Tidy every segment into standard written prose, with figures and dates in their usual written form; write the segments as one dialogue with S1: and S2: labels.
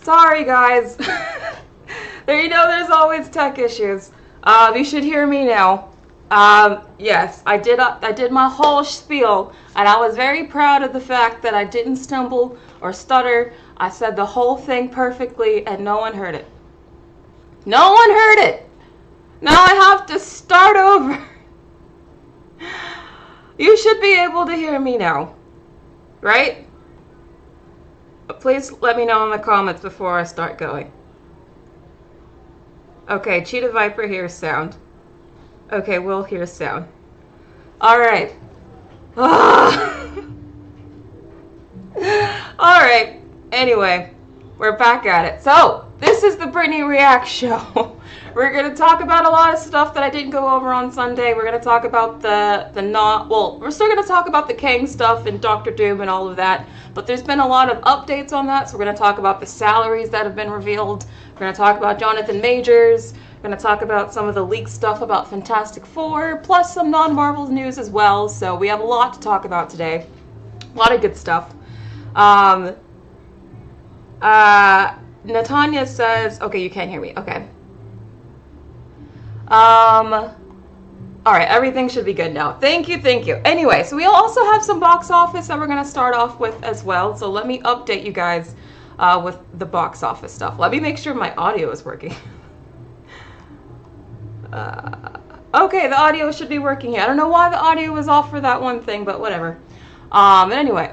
S1: Sorry, guys. There's always tech issues. You should hear me now. Yes, I did my whole spiel, and I was very proud of the fact that I didn't stumble or stutter. I said the whole thing perfectly, and no one heard it. No one heard it! Now I have to start over. You should be able to hear me now, right? Please let me know in the comments before I start going. Okay, Cheetah Viper hears sound. Okay, we'll hear sound. Alright. Alright. Anyway, we're back at it. So, this is the Brittany React Show. We're going to talk about a lot of stuff that I didn't go over on Sunday. We're going to talk about we're still going to talk about the Kang stuff and Doctor Doom and all of that. But there's been a lot of updates on that, so we're going to talk about the salaries that have been revealed. We're going to talk about Jonathan Majors. We're going to talk about some of the leaked stuff about Fantastic Four, plus some non-Marvel news as well. So we have a lot to talk about today. A lot of good stuff. Natanya says, okay, you can't hear me. Okay. Alright, everything should be good now. Thank you. Anyway, so we'll also have some box office that we're going to start off with as well. So let me update you guys with the box office stuff. Let me make sure my audio is working. Okay, the audio should be working here. I don't know why the audio was off for that one thing, but whatever. And anyway,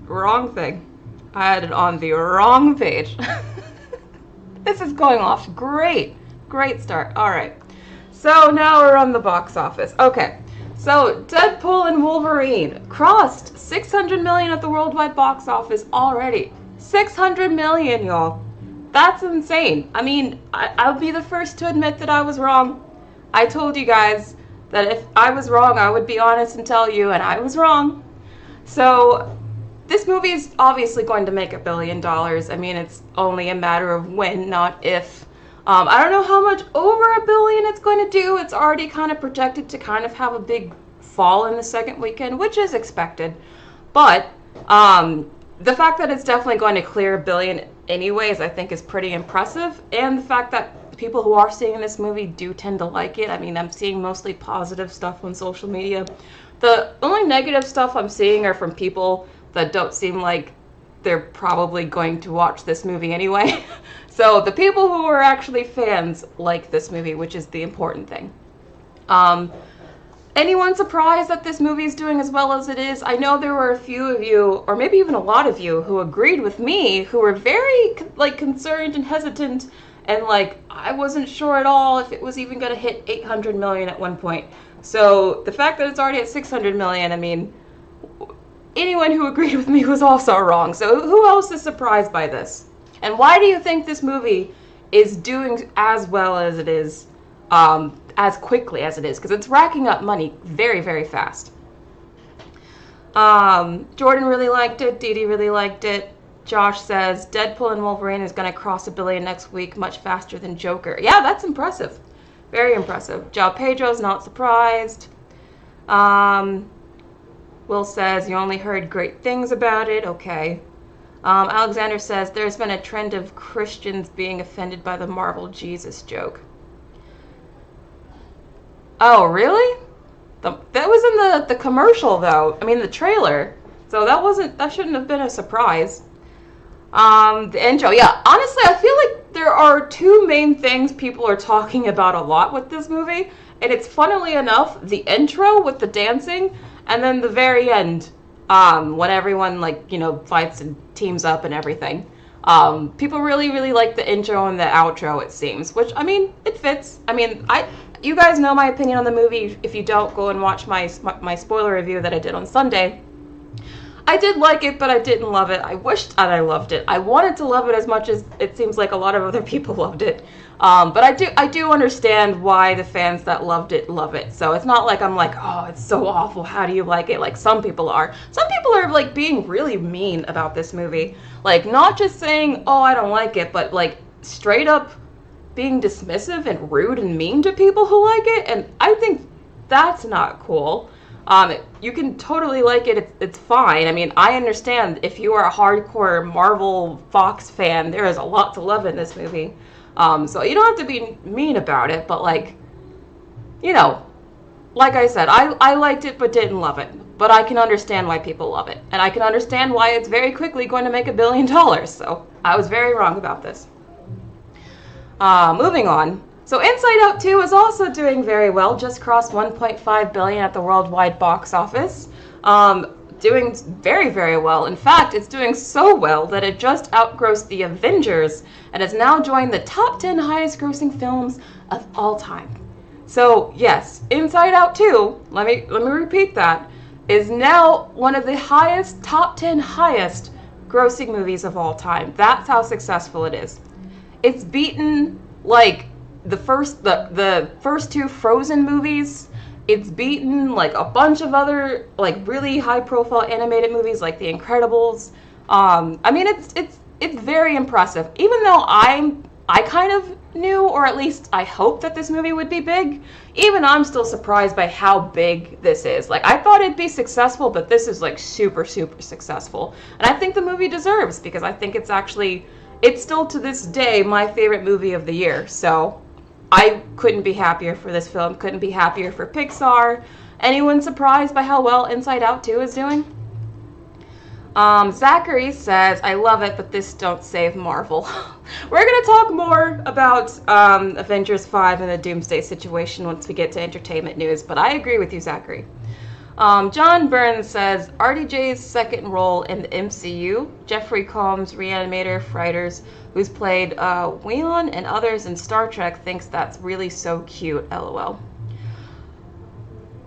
S1: wrong thing. I had it on the wrong page. This is going off great. Great start. Alright. So now we're on the box office. Okay. So Deadpool and Wolverine crossed 600 million at the worldwide box office already. 600 million, y'all. That's insane. I mean, I'll be the first to admit that I was wrong. I told you guys that if I was wrong, I would be honest and tell you, and I was wrong. So this movie is obviously going to make $1 billion. I mean, it's only a matter of when, not if. I don't know how much over $1 billion it's going to do. It's already kind of projected to kind of have a big fall in the second weekend, which is expected. But the fact that it's definitely going to clear $1 billion anyways, I think is pretty impressive. And the fact that the people who are seeing this movie do tend to like it. I mean, I'm seeing mostly positive stuff on social media. The only negative stuff I'm seeing are from people that don't seem like they're probably going to watch this movie anyway. So the people who are actually fans like this movie, which is the important thing. Anyone surprised that this movie is doing as well as it is? I know there were a few of you, or maybe even a lot of you, who agreed with me, who were very concerned and hesitant, and I wasn't sure at all if it was even going to hit 800 million at one point. So the fact that it's already at 600 million, I mean, anyone who agreed with me was also wrong. So who else is surprised by this? And why do you think this movie is doing as well as it is, as quickly as it is? Because it's racking up money very, very fast. Jordan really liked it. Dee Dee really liked it. Josh says, Deadpool and Wolverine is going to cross $1 billion next week much faster than Joker. Yeah, that's impressive. Very impressive. Joao Pedro's not surprised. Will says, you only heard great things about it. Okay. Alexander says, there's been a trend of Christians being offended by the Marvel Jesus joke. Oh, really? That was in the commercial, though. I mean, the trailer. So that shouldn't have been a surprise. The intro. Yeah, honestly, I feel like there are two main things people are talking about a lot with this movie. And it's, funnily enough, the intro with the dancing, and then the very end, when everyone, fights and teams up and everything. People really, really like the intro and the outro, it seems. Which, I mean, it fits. I mean, you guys know my opinion on the movie. If you don't, go and watch my spoiler review that I did on Sunday. I did like it, but I didn't love it. I wished that I loved it. I wanted to love it as much as it seems like a lot of other people loved it. But I do understand why the fans that loved it love it. So it's not like I'm like, oh, it's so awful, how do you like it? Like some people are. Some people are being really mean about this movie. Not just saying, oh, I don't like it, but straight up being dismissive and rude and mean to people who like it. And I think that's not cool. You can totally like it. It's fine. I mean, I understand if you are a hardcore Marvel Fox fan, there is a lot to love in this movie. So you don't have to be mean about it, but like, you know, like I said, I liked it but didn't love it. But I can understand why people love it. And I can understand why it's very quickly going to make $1 billion. So I was very wrong about this. Moving on. So Inside Out 2 is also doing very well. Just crossed $1.5 billion at the worldwide box office. Doing very, very well. In fact, it's doing so well that it just outgrossed the Avengers and has now joined the top 10 highest grossing films of all time. So yes, Inside Out 2, let me repeat that, is now one of the top 10 highest grossing movies of all time. That's how successful it is. It's beaten like the first two Frozen movies. It's beaten like a bunch of other like really high profile animated movies like The Incredibles. I mean it's very impressive. Even though I kind of knew, or at least I hoped that this movie would be big, even I'm still surprised by how big this is. Like, I thought it'd be successful, but this is like super, super successful. And I think the movie deserves, because I think it's still to this day my favorite movie of the year. So I couldn't be happier for this film, couldn't be happier for Pixar. Anyone surprised by how well Inside Out 2 is doing? Zachary says, I love it, but this don't save Marvel. We're going to talk more about Avengers 5 and the Doomsday situation once we get to entertainment news, but I agree with you, Zachary. John Burns says, RDJ's second role in the MCU, Jeffrey Combs, Reanimator, Frighter's, who's played Whelan and others in Star Trek, thinks that's really so cute, LOL.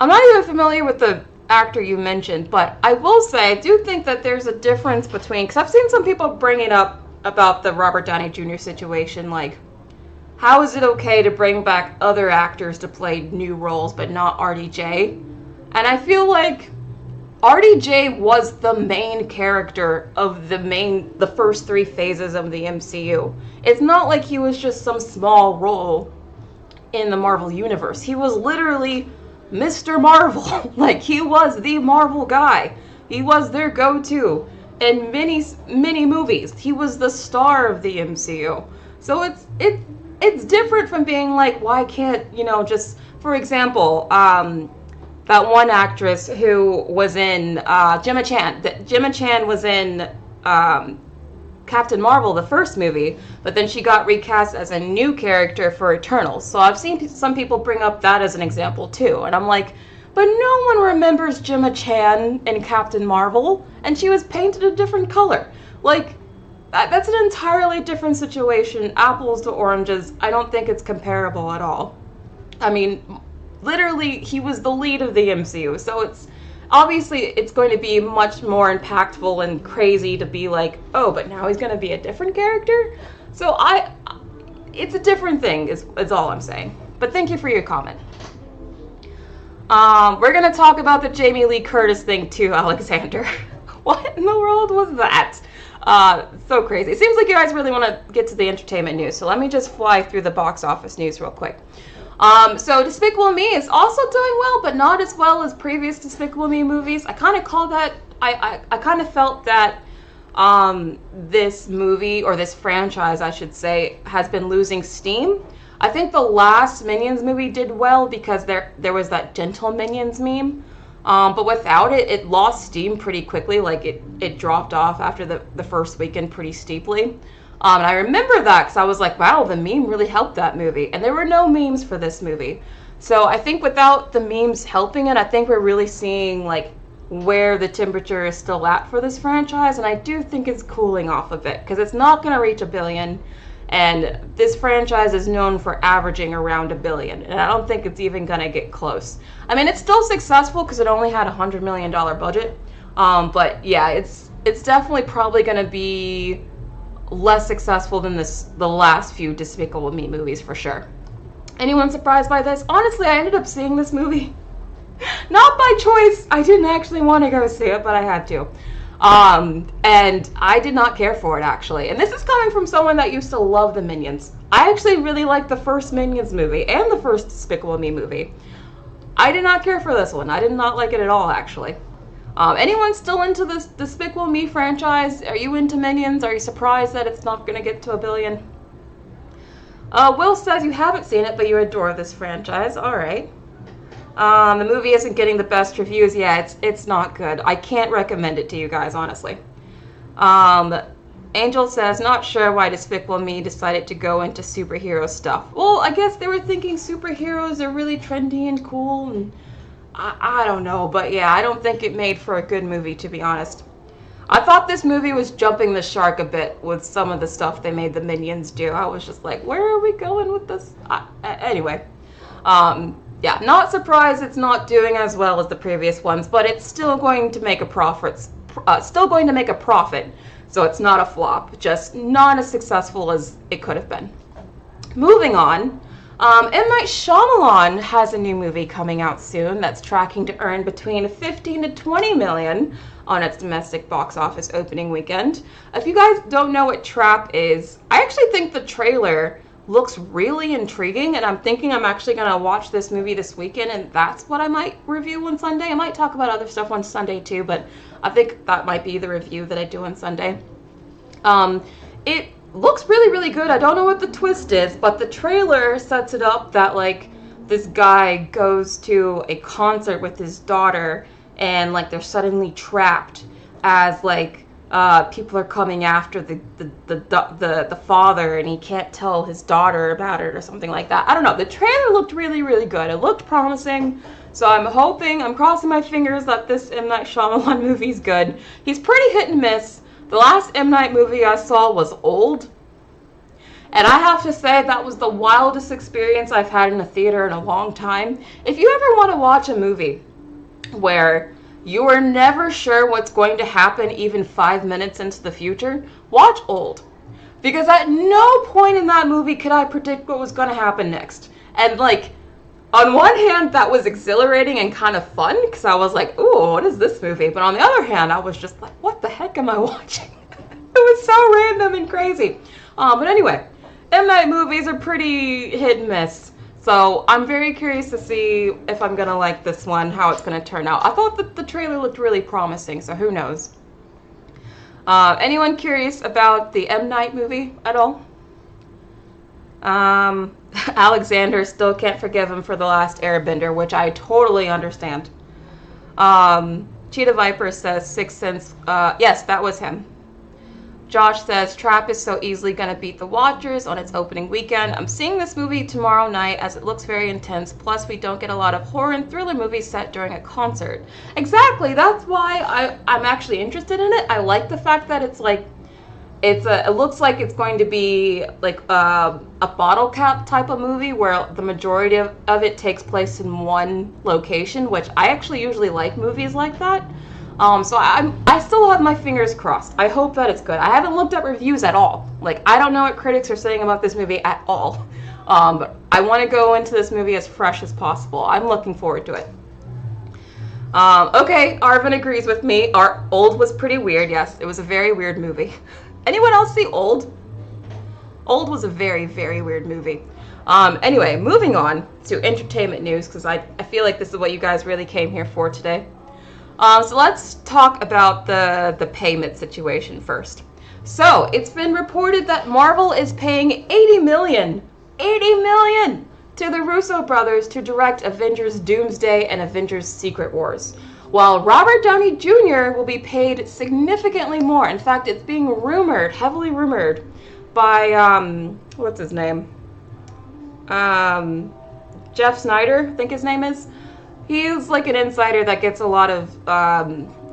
S1: I'm not even familiar with the actor you mentioned, but I will say I do think that there's a difference between, because I've seen some people bringing up about the Robert Downey Jr. situation, like, how is it okay to bring back other actors to play new roles but not RDJ? And I feel like RDJ was the main character of the first three phases of the MCU. It's not like he was just some small role in the Marvel Universe. He was literally Mr. Marvel. Like, he was the Marvel guy. He was their go-to in many movies. He was the star of the MCU. So it's different from being like, why can't, just, for example, that one actress who was in Gemma Chan. Gemma Chan was in Captain Marvel, the first movie, but then she got recast as a new character for Eternals. So I've seen some people bring up that as an example too, and I'm like, but no one remembers Gemma Chan in Captain Marvel, and she was painted a different color. Like, that's an entirely different situation, apples to oranges. I don't think it's comparable at all. I mean, literally, he was the lead of the MCU, so it's going to be much more impactful and crazy to be like, oh, but now he's going to be a different character? So it's a different thing, is all I'm saying. But thank you for your comment. We're going to talk about the Jamie Lee Curtis thing too, Alexander. What in the world was that? So crazy. It seems like you guys really want to get to the entertainment news, so let me just fly through the box office news real quick. So Despicable Me is also doing well, but not as well as previous Despicable Me movies. I kind of call that, I kind of felt that this movie, or this franchise, I should say, has been losing steam. I think the last Minions movie did well because there was that Gentle Minions meme. But without it, it lost steam pretty quickly. Like, it dropped off after the first weekend pretty steeply. And I remember that because I was like, wow, the meme really helped that movie. And there were no memes for this movie. So I think without the memes helping it, I think we're really seeing, like, where the temperature is still at for this franchise. And I do think it's cooling off a bit because it's not going to reach $1 billion. And this franchise is known for averaging around $1 billion. And I don't think it's even going to get close. I mean, it's still successful because it only had a $100 million budget. But yeah, it's definitely probably going to be less successful than the last few Despicable Me movies for sure. Anyone surprised by this? Honestly, I ended up seeing this movie. Not by choice. I didn't actually want to go see it, but I had to. And I did not care for it, actually. And this is coming from someone that used to love the Minions. I actually really liked the first Minions movie and the first Despicable Me movie. I did not care for this one. I did not like it at all, actually. Anyone still into this Despicable Me franchise? Are you into Minions? Are you surprised that it's not going to get to 1 billion? Will says you haven't seen it, but you adore this franchise. All right. The movie isn't getting the best reviews. Yeah, it's not good. I can't recommend it to you guys, honestly. Angel says, not sure why Despicable Me decided to go into superhero stuff. Well, I guess they were thinking superheroes are really trendy and cool, and I don't know. But yeah, I don't think it made for a good movie, to be honest. I thought this movie was jumping the shark a bit with some of the stuff they made the Minions do. I was just like, where are we going with this? Anyway, yeah, not surprised it's not doing as well as the previous ones, but it's still going to make a profit. So it's not a flop, just not as successful as it could have been. Moving on, M. Night Shyamalan has a new movie coming out soon that's tracking to earn between 15 to 20 million on its domestic box office opening weekend. If you guys don't know what Trap is, I actually think the trailer looks really intriguing, and I'm thinking I'm actually going to watch this movie this weekend, and that's what I might review on Sunday. I might talk about other stuff on Sunday too, but I think that might be the review that I do on Sunday. It looks really, really good. I don't know what the twist is, but the trailer sets it up that, like, this guy goes to a concert with his daughter, and, like, they're suddenly trapped as, like, people are coming after the father, and he can't tell his daughter about it or something like that. I don't know. The trailer looked really, really good. It looked promising. So I'm crossing my fingers that this M. Night Shyamalan movie's good. He's pretty hit and miss. The last M. Night movie I saw was Old. And I have to say that was the wildest experience I've had in a theater in a long time. If you ever want to watch a movie where you are never sure what's going to happen even 5 minutes into the future, watch Old. Because at no point in that movie could I predict what was going to happen next. And, like, on one hand, that was exhilarating and kind of fun, because I was like, ooh, what is this movie? But on the other hand, I was just like, what the heck am I watching? It was so random and crazy. But anyway, M. Night movies are pretty hit and miss. So I'm very curious to see if I'm going to like this one, how it's going to turn out. I thought that the trailer looked really promising, so who knows. Anyone curious about the M. Night movie at all? Alexander still can't forgive him for The Last Airbender, which I totally understand. Cheetah Viper says Sixth Sense. Yes, that was him. Josh says Trap is so easily going to beat The Watchers on its opening weekend. I'm seeing this movie tomorrow night as it looks very intense. Plus, we don't get a lot of horror and thriller movies set during a concert. Exactly. That's why I'm actually interested in it. I like the fact that it's like, it looks like it's going to be like a bottle cap type of movie where the majority of it takes place in one location, which I actually usually like movies like that. So I still have my fingers crossed. I hope that it's good. I haven't looked up reviews at all. Like, I don't know what critics are saying about this movie at all. But I want to go into this movie as fresh as possible. I'm looking forward to it. Okay, Arvin agrees with me. Old was pretty weird. Yes, it was a very weird movie. Anyone else see Old? Old was a very, very weird movie. Anyway, moving on to entertainment news, because I feel like this is what you guys really came here for today. So let's talk about the payment situation first. So it's been reported that Marvel is paying $80 million to the Russo brothers to direct Avengers Doomsday and Avengers Secret Wars, while Robert Downey Jr. will be paid significantly more. In fact, it's being rumored, heavily rumored, by, what's his name? Jeff Snyder, I think his name is. He's like an insider that gets a lot of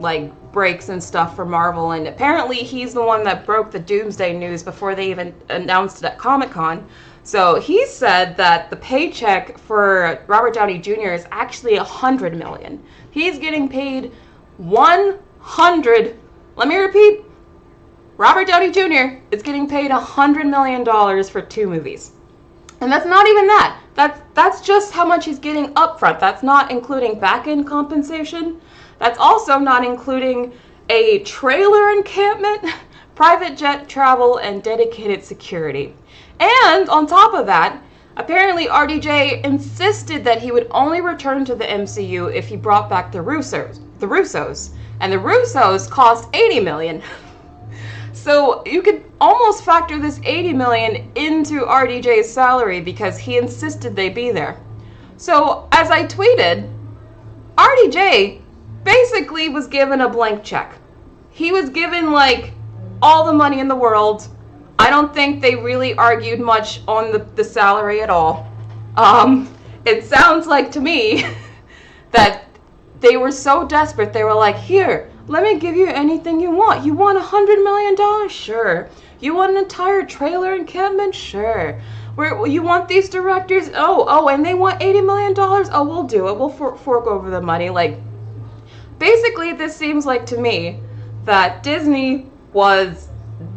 S1: like breaks and stuff for Marvel, and apparently he's the one that broke the Doomsday news before they even announced it at Comic-Con. So he said that the paycheck for Robert Downey Jr. is actually $100 million. He's getting paid 100. Let me repeat. Robert Downey Jr. is getting paid $100 million for 2 movies. And that's not even that. That's just how much he's getting upfront. That's not including back-end compensation. That's also not including a trailer encampment, private jet travel, and dedicated security. And on top of that, Apparently, RDJ insisted that he would only return to the MCU if he brought back the Russos. And the Russos cost $80 million. So you could almost factor this $80 million into RDJ's salary because he insisted they be there. So, as I tweeted, RDJ basically was given a blank check. He was given, like, all the money in the world. I don't think they really argued much on the salary at all. It sounds like to me that they were so desperate, they were like, here, let me give you anything you want. You want $100 million? Sure. You want an entire trailer encampment? Sure. You want these directors? Oh, and they want $80 million? Oh, we'll do it. We'll fork over the money. Like, basically, this seems like to me that Disney was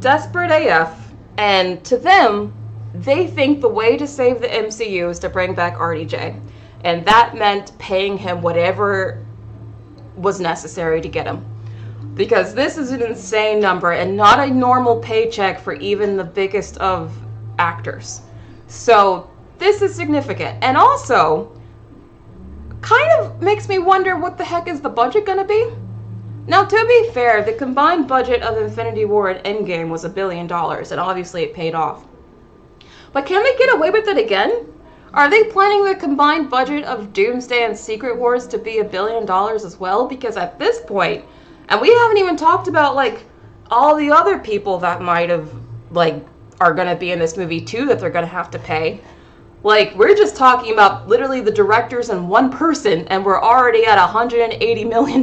S1: desperate AF, and to them, they think the way to save the MCU is to bring back RDJ. And that meant paying him whatever was necessary to get him. Because this is an insane number and not a normal paycheck for even the biggest of actors. So this is significant. And also, kind of makes me wonder what the heck is the budget going to be? Now, to be fair, the combined budget of Infinity War and Endgame was $1 billion, and obviously it paid off. But can they get away with it again? Are they planning the combined budget of Doomsday and Secret Wars to be $1 billion as well? Because at this point, and we haven't even talked about, like, all the other people that might have, like, are going to be in this movie, too, that they're going to have to pay. Like, we're just talking about literally the directors and one person, and we're already at $180 million.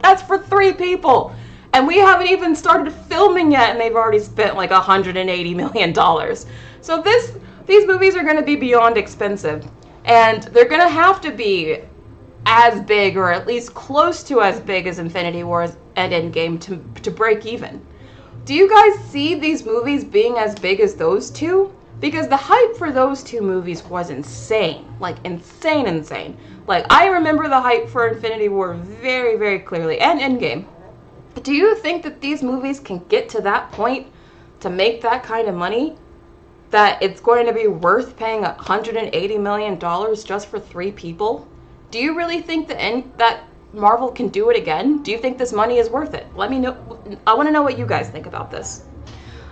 S1: That's for 3 people. And we haven't even started filming yet, and they've already spent, like, $180 million. So these movies are going to be beyond expensive. And they're going to have to be as big, or at least close to as big as Infinity War and Endgame to break even. Do you guys see these movies being as big as those two? Because the hype for those 2 movies was insane. Like, insane. Like, I remember the hype for Infinity War very, very clearly, and Endgame. Do you think that these movies can get to that point to make that kind of money? That it's going to be worth paying $180 million just for 3 people? Do you really think that Marvel can do it again? Do you think this money is worth it? Let me know. I want to know what you guys think about this.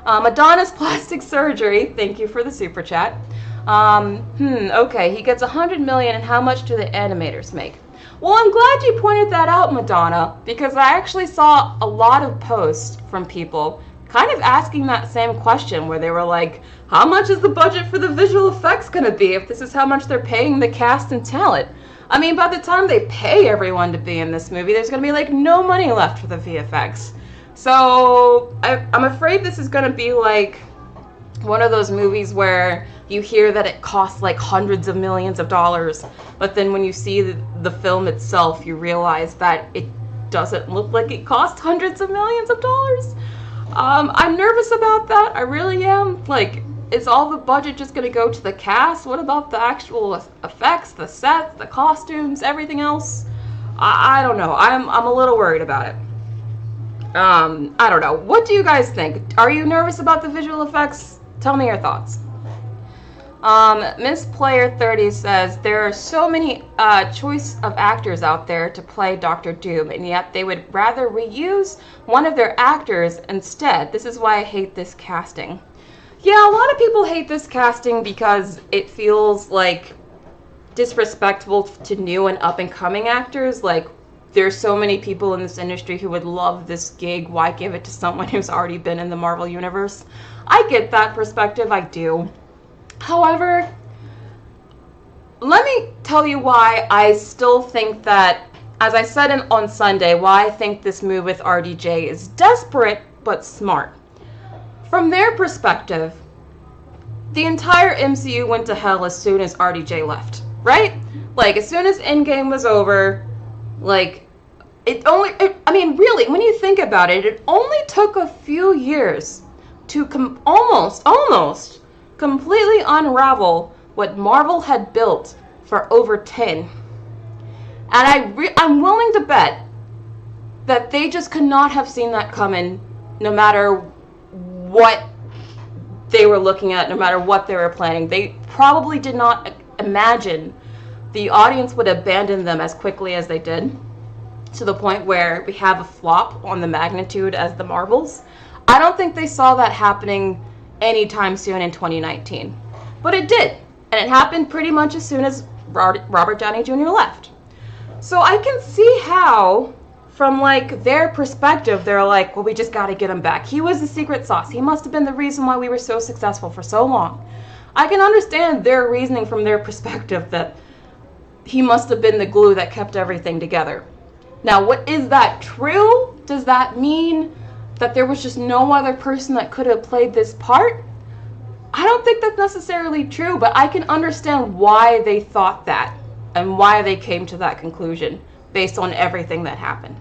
S1: Madonna's plastic surgery. Thank you for the super chat. Okay, he gets $100 million, and how much do the animators make? Well, I'm glad you pointed that out, Madonna, because I actually saw a lot of posts from people kind of asking that same question, where they were like, how much is the budget for the visual effects going to be if this is how much they're paying the cast and talent? I mean, by the time they pay everyone to be in this movie, there's going to be, like, no money left for the VFX. So, I'm afraid this is going to be, like, one of those movies where you hear that it costs, like, hundreds of millions of dollars, but then when you see the film itself, you realize that it doesn't look like it cost hundreds of millions of dollars. I'm nervous about that. I really am. Like, is all the budget just going to go to the cast? What about the actual effects, the sets, the costumes, everything else? I don't know. I'm a little worried about it. I don't know. What do you guys think? Are you nervous about the visual effects? Tell me your thoughts. Miss Player 30 says, there are so many choice of actors out there to play Dr. Doom, and yet they would rather reuse one of their actors instead. This is why I hate this casting. Yeah, a lot of people hate this casting because it feels like disrespectful to new and up-and-coming actors. Like, there's so many people in this industry who would love this gig. Why give it to someone who's already been in the Marvel Universe? I get that perspective, I do. However, let me tell you why I still think that, as I said on Sunday, why I think this move with RDJ is desperate but smart. From their perspective, the entire MCU went to hell as soon as RDJ left, right? Like, as soon as Endgame was over, like, I mean, really, when you think about it, it only took a few years to almost completely unravel what Marvel had built for over 10. And I'm willing to bet that they just could not have seen that coming, no matter what they were looking at, no matter what they were planning. They probably did not imagine the audience would abandon them as quickly as they did, to the point where we have a flop on the magnitude as the Marvels. I don't think they saw that happening anytime soon in 2019. But it did. And it happened pretty much as soon as Robert Downey Jr. left. So I can see how, from like their perspective, they're like, well, we just got to get him back. He was the secret sauce. He must have been the reason why we were so successful for so long. I can understand their reasoning from their perspective that he must have been the glue that kept everything together. Now, is that true? Does that mean that there was just no other person that could have played this part? I don't think that's necessarily true, but I can understand why they thought that and why they came to that conclusion based on everything that happened.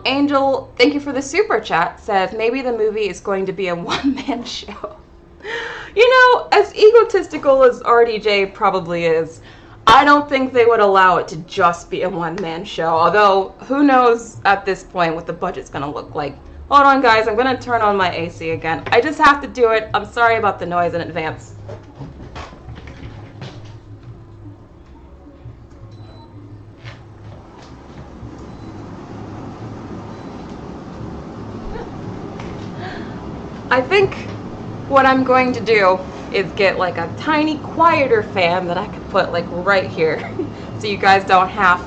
S1: Angel, thank you for the super chat, says maybe the movie is going to be a one-man show. You know, as egotistical as RDJ probably is, I don't think they would allow it to just be a one-man show, although who knows at this point what the budget's going to look like. Hold on, guys. I'm going to turn on my AC again. I just have to do it. I'm sorry about the noise in advance. I think what I'm going to do is get like a tiny, quieter fan that I can put like right here so you guys don't have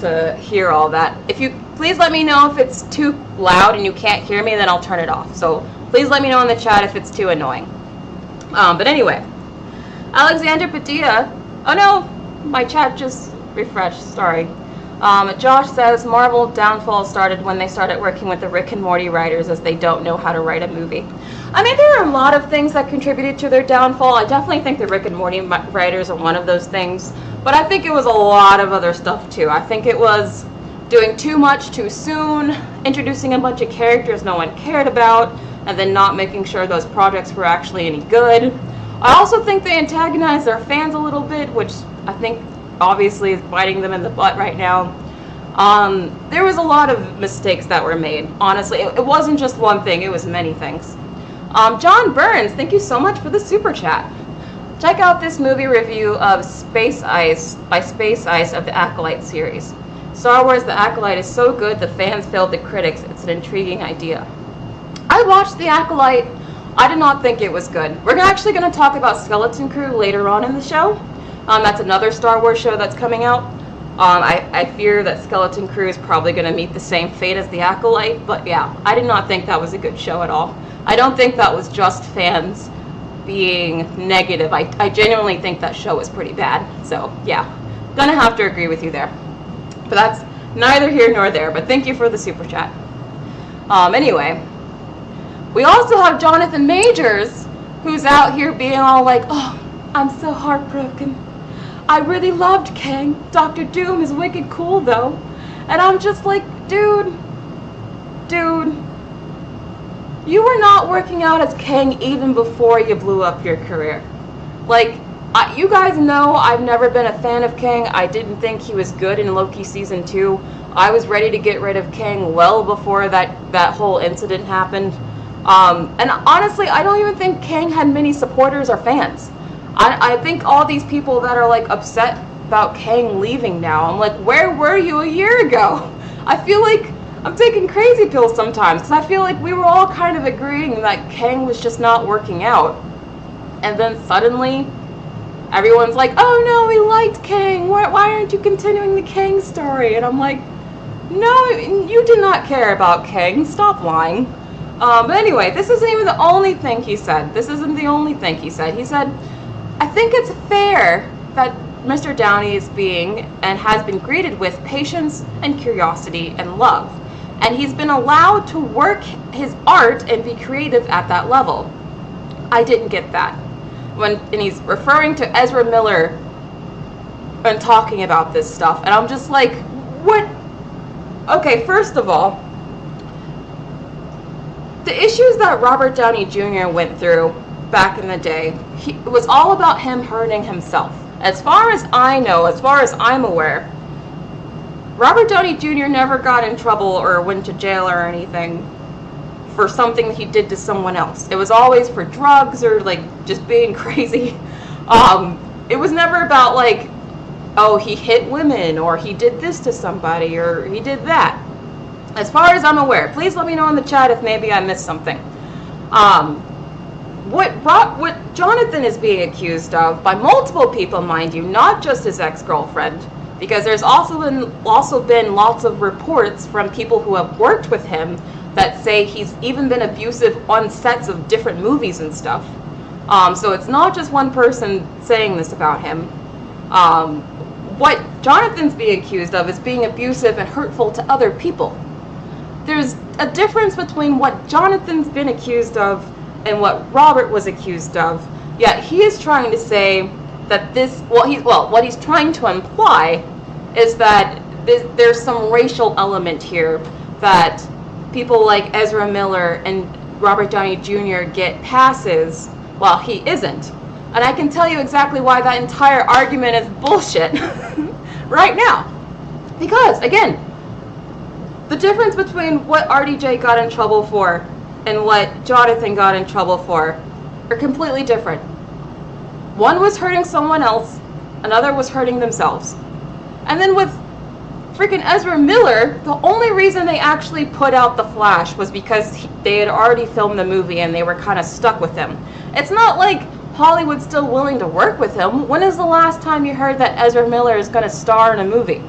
S1: to hear all that. If you please let me know if it's too loud and you can't hear me, then I'll turn it off. So please let me know in the chat if it's too annoying. But anyway, Alexander Padilla. Oh no, my chat just refreshed. Sorry. Josh says Marvel downfall started when they started working with the Rick and Morty writers, as they don't know how to write a movie. I mean, there are a lot of things that contributed to their downfall. I definitely think the Rick and Morty writers are one of those things. But I think it was a lot of other stuff too. I think it was doing too much too soon, introducing a bunch of characters no one cared about, and then not making sure those projects were actually any good. I also think they antagonized their fans a little bit, which I think obviously is biting them in the butt right now. There was a lot of mistakes that were made. Honestly, it wasn't just one thing, it was many things. John Burns, thank you so much for the super chat. Check out this movie review of Space Ice by Space Ice of the Acolyte series. Star Wars The Acolyte is so good the fans failed the critics. It's an intriguing idea. I watched The Acolyte. I did not think it was good. We're actually going to talk about Skeleton Crew later on in the show. That's another Star Wars show that's coming out. I fear that Skeleton Crew is probably going to meet the same fate as The Acolyte, but yeah, I did not think that was a good show at all. I don't think that was just fans being negative. I genuinely think that show was pretty bad. So yeah, gonna have to agree with you there. But that's neither here nor there, but thank you for the super chat. Anyway, we also have Jonathan Majors, who's out here being all like, oh, I'm so heartbroken. I really loved Kang. Dr. Doom is wicked cool though. And I'm just like, dude, you were not working out as Kang even before you blew up your career. Like, you guys know I've never been a fan of Kang. I didn't think he was good in Loki Season 2. I was ready to get rid of Kang well before that whole incident happened. And honestly, I don't even think Kang had many supporters or fans. I think all these people that are like upset about Kang leaving now, I'm like, where were you a year ago? I feel like I'm taking crazy pills sometimes, because I feel like we were all kind of agreeing that Kang was just not working out. And then suddenly, everyone's like, oh no, we liked Kang. Why aren't you continuing the Kang story? And I'm like, no, you did not care about Kang. Stop lying. But anyway, this isn't even the only thing he said. He said, I think it's fair that Mr. Downey is being and has been greeted with patience and curiosity and love. And he's been allowed to work his art and be creative at that level. I didn't get that. And he's referring to Ezra Miller and talking about this stuff. And I'm just like, what? Okay, first of all, the issues that Robert Downey Jr. went through back in the day, it was all about him hurting himself. As far as I know, as far as I'm aware, Robert Downey Jr. never got in trouble or went to jail or anything for something he did to someone else. It was always for drugs or like just being crazy. It was never about like, oh, he hit women or he did this to somebody or he did that. As far as I'm aware, please let me know in the chat if maybe I missed something. What Jonathan is being accused of by multiple people, mind you, not just his ex-girlfriend, because there's also been lots of reports from people who have worked with him that say he's even been abusive on sets of different movies and stuff. So it's not just one person saying this about him. What Jonathan's being accused of is being abusive and hurtful to other people. There's a difference between what Jonathan's been accused of and what Robert was accused of. Yet he is trying to say that what he's trying to imply is that there's some racial element here, that people like Ezra Miller and Robert Downey Jr. get passes while he isn't. And I can tell you exactly why that entire argument is bullshit right now. Because, again, the difference between what RDJ got in trouble for and what Jonathan got in trouble for are completely different. One was hurting someone else, another was hurting themselves. And then with freaking Ezra Miller, the only reason they actually put out The Flash was because they had already filmed the movie and they were kind of stuck with him. It's not like Hollywood's still willing to work with him. When is the last time you heard that Ezra Miller is going to star in a movie?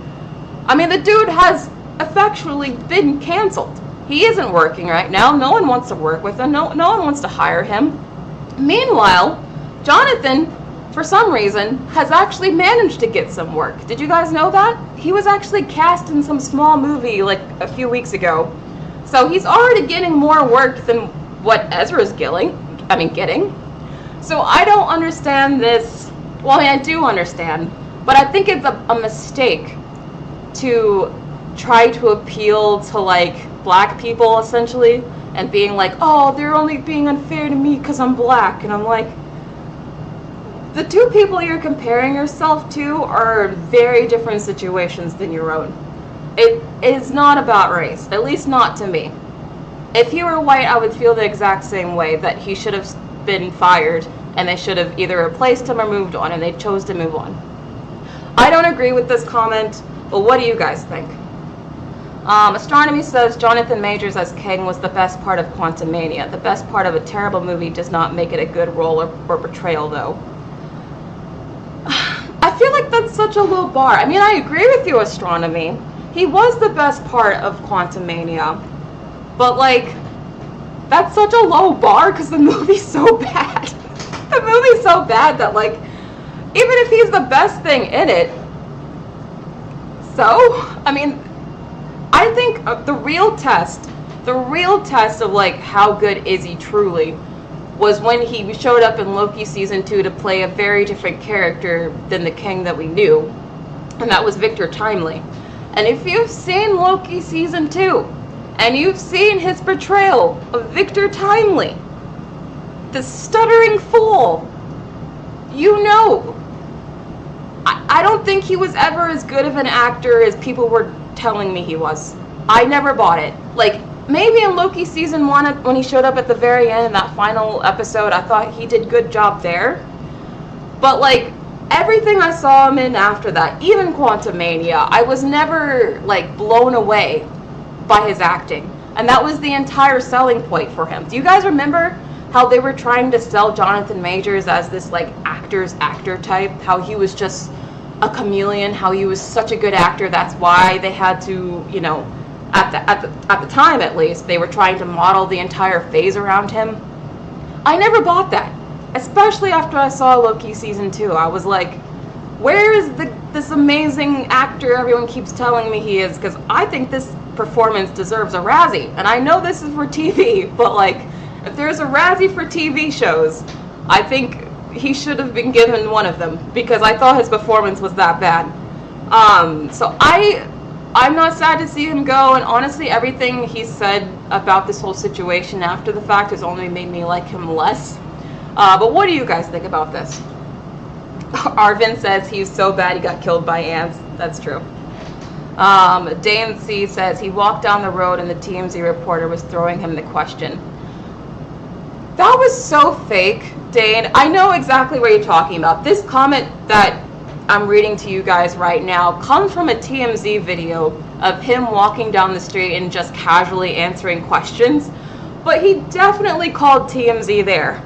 S1: I mean, the dude has effectually been canceled. He isn't working right now. No one wants to work with him. No one wants to hire him. Meanwhile, Jonathan, for some reason, has actually managed to get some work. Did you guys know that? He was actually cast in some small movie like a few weeks ago. So he's already getting more work than what Ezra's getting. So I don't understand this. Well, I mean, I do understand, but I think it's a mistake to try to appeal to like black people essentially and being like, oh, they're only being unfair to me because I'm black. And I'm like, the two people you're comparing yourself to are very different situations than your own. It is not about race, at least not to me. If he were white, I would feel the exact same way, that he should have been fired and they should have either replaced him or moved on, and they chose to move on. I don't agree with this comment, but what do you guys think? Astronomy says Jonathan Majors as Kang was the best part of Quantumania. The best part of a terrible movie does not make it a good role or portrayal, though. I feel like that's such a low bar. I mean, I agree with you, Astronomy. He was the best part of Quantumania. But, like, that's such a low bar because the movie's so bad. The movie's so bad that, like, even if he's the best thing in it, so, I mean, I think the real test of, like, how good is he truly was when he showed up in Loki Season 2 to play a very different character than the Kang that we knew, and that was Victor Timely. And if you've seen Loki Season 2, and you've seen his portrayal of Victor Timely, the stuttering fool, you know, I don't think he was ever as good of an actor as people were telling me he was. I never bought it. Like, maybe in Loki Season 1, when he showed up at the very end in that final episode, I thought he did a good job there. But, like, everything I saw him in after that, even Quantumania, I was never, like, blown away by his acting. And that was the entire selling point for him. Do you guys remember how they were trying to sell Jonathan Majors as this, like, actor's actor type? How he was just a chameleon, how he was such a good actor, that's why they had to, you know, at the time at least, they were trying to model the entire phase around him. I never bought that, especially after I saw Loki Season 2. I was like, where is this amazing actor everyone keeps telling me he is? Because I think this performance deserves a Razzie. And I know this is for TV, but, like, if there's a Razzie for TV shows, I think he should have been given one of them, because I thought his performance was that bad. So I'm not sad to see him go, and honestly, everything he said about this whole situation after the fact has only made me like him less. But what do you guys think about this? Arvin says he's so bad he got killed by ants. That's true. Dan C says he walked down the road and the TMZ reporter was throwing him the question. That was so fake, Dane. I know exactly what you're talking about. This comment that I'm reading to you guys right now comes from a TMZ video of him walking down the street and just casually answering questions. But he definitely called TMZ there.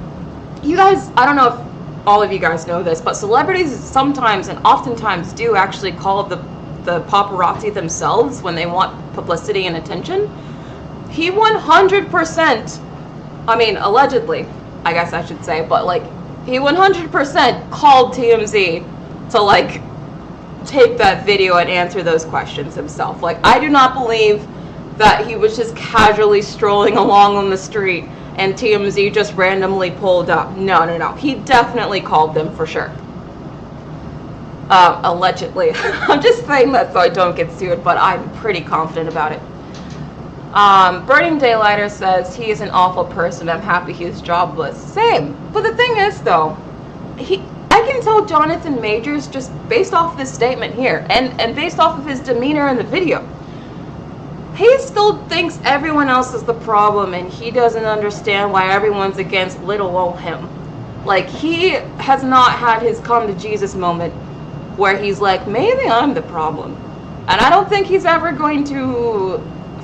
S1: You guys, I don't know if all of you guys know this, but celebrities sometimes and oftentimes do actually call the paparazzi themselves when they want publicity and attention. He 100%, I mean, allegedly, I guess I should say, but like, he 100% called TMZ to like take that video and answer those questions himself. Like, I do not believe that he was just casually strolling along on the street and TMZ just randomly pulled up. No. He definitely called them for sure. Allegedly. I'm just saying that so I don't get sued, but I'm pretty confident about it. Burning Daylighter says he is an awful person. I'm happy he's jobless. Same. But the thing is, though, I can tell Jonathan Majors just based off this statement here and based off of his demeanor in the video. He still thinks everyone else is the problem and he doesn't understand why everyone's against little old him. Like, he has not had his come to Jesus moment where he's like, maybe I'm the problem. And I don't think he's ever going to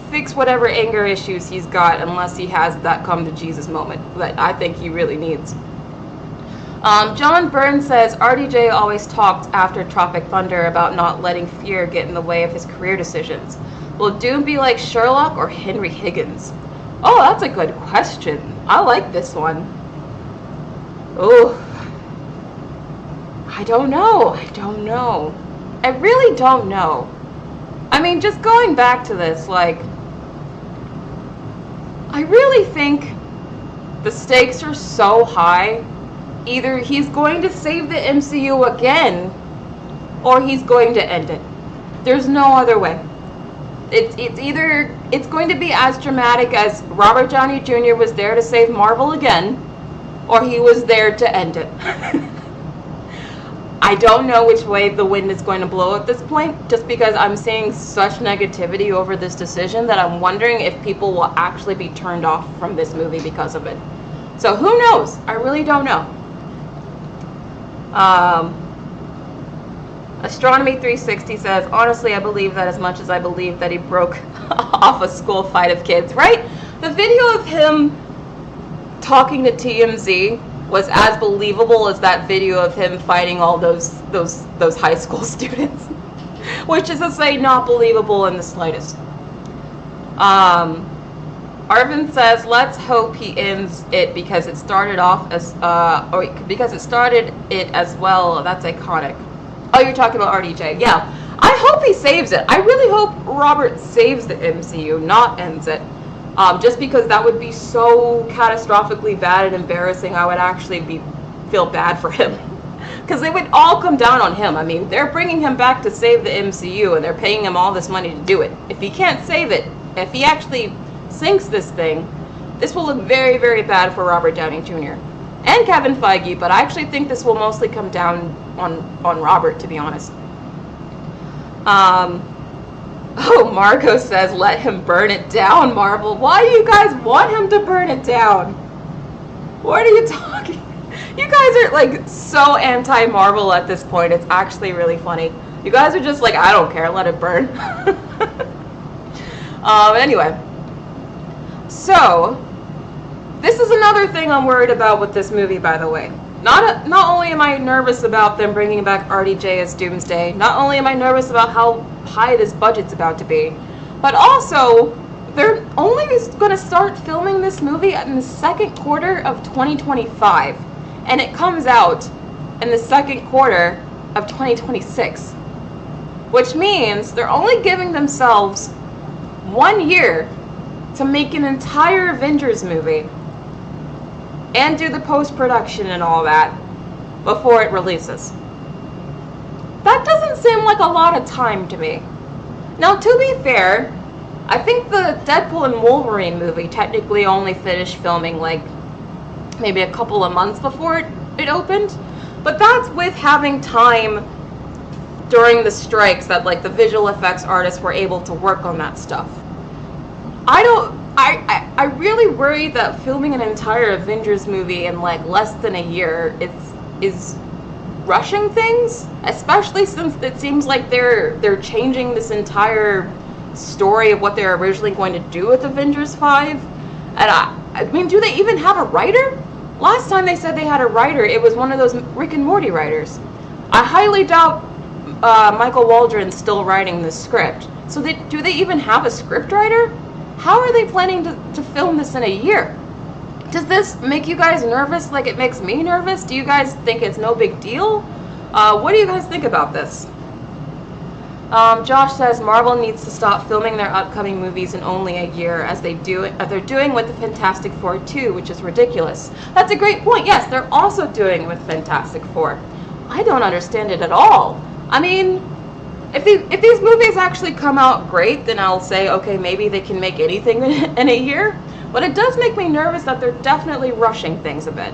S1: fix whatever anger issues he's got unless he has that come to Jesus moment that I think he really needs. John Burns says RDJ always talked after Tropic Thunder about not letting fear get in the way of his career decisions. Will Doom be like Sherlock or Henry Higgins? Oh, that's a good question. I like this one. Oh, I don't know. I really don't know. I mean, just going back to this, like, I really think the stakes are so high. Either he's going to save the MCU again, or he's going to end it. There's no other way. It's either it's going to be as dramatic as Robert Downey Jr. was there to save Marvel again, or he was there to end it. I don't know which way the wind is going to blow at this point, just because I'm seeing such negativity over this decision that I'm wondering if people will actually be turned off from this movie because of it. So who knows? I really don't know. Astronomy 360 says, honestly, I believe that as much as I believe that he broke off a school fight of kids, right? The video of him talking to TMZ was as believable as that video of him fighting all those high school students, which is to say not believable in the slightest. Arvin says, let's hope he ends it because it started off as, because it started it as well. That's iconic. Oh, you're talking about RDJ. Yeah. I hope he saves it. I really hope Robert saves the MCU, not ends it. Just because that would be so catastrophically bad and embarrassing, I would actually feel bad for him. Because they would all come down on him. I mean, they're bringing him back to save the MCU, and they're paying him all this money to do it. If he can't save it, if he actually sinks this thing, this will look very, very bad for Robert Downey Jr. and Kevin Feige, but I actually think this will mostly come down on Robert, to be honest. Oh, Marco says, let him burn it down, Marvel. Why do you guys want him to burn it down? What are you talking? You guys are, like, so anti-Marvel at this point. It's actually really funny. You guys are just like, I don't care, let it burn. Anyway. So, this is another thing I'm worried about with this movie, by the way. Not only am I nervous about them bringing back RDJ as Doomsday, not only am I nervous about how high this budget's about to be, but also, they're only going to start filming this movie in the second quarter of 2025. And it comes out in the second quarter of 2026. Which means they're only giving themselves 1 year to make an entire Avengers movie and do the post-production and all that before it releases. That doesn't seem like a lot of time to me. Now, to be fair, I think the Deadpool and Wolverine movie technically only finished filming like maybe a couple of months before it opened, but that's with having time during the strikes that like the visual effects artists were able to work on that stuff. I really worry that filming an entire Avengers movie in like less than a year is rushing things, especially since it seems like they're changing this entire story of what they're originally going to do with Avengers 5. And I mean, do they even have a writer? Last time they said they had a writer, it was one of those Rick and Morty writers. I highly doubt Michael Waldron's still writing the script. So do they even have a script writer? How are they planning to film this in a year? Does this make you guys nervous like it makes me nervous? Do you guys think it's no big deal? What do you guys think about this? Josh says Marvel needs to stop filming their upcoming movies in only a year, as they're doing with the Fantastic Four 2, which is ridiculous. That's a great point. Yes, they're also doing with Fantastic Four. I don't understand it at all. I mean, if these movies actually come out great, then I'll say, okay, maybe they can make anything in a year. But it does make me nervous that they're definitely rushing things a bit.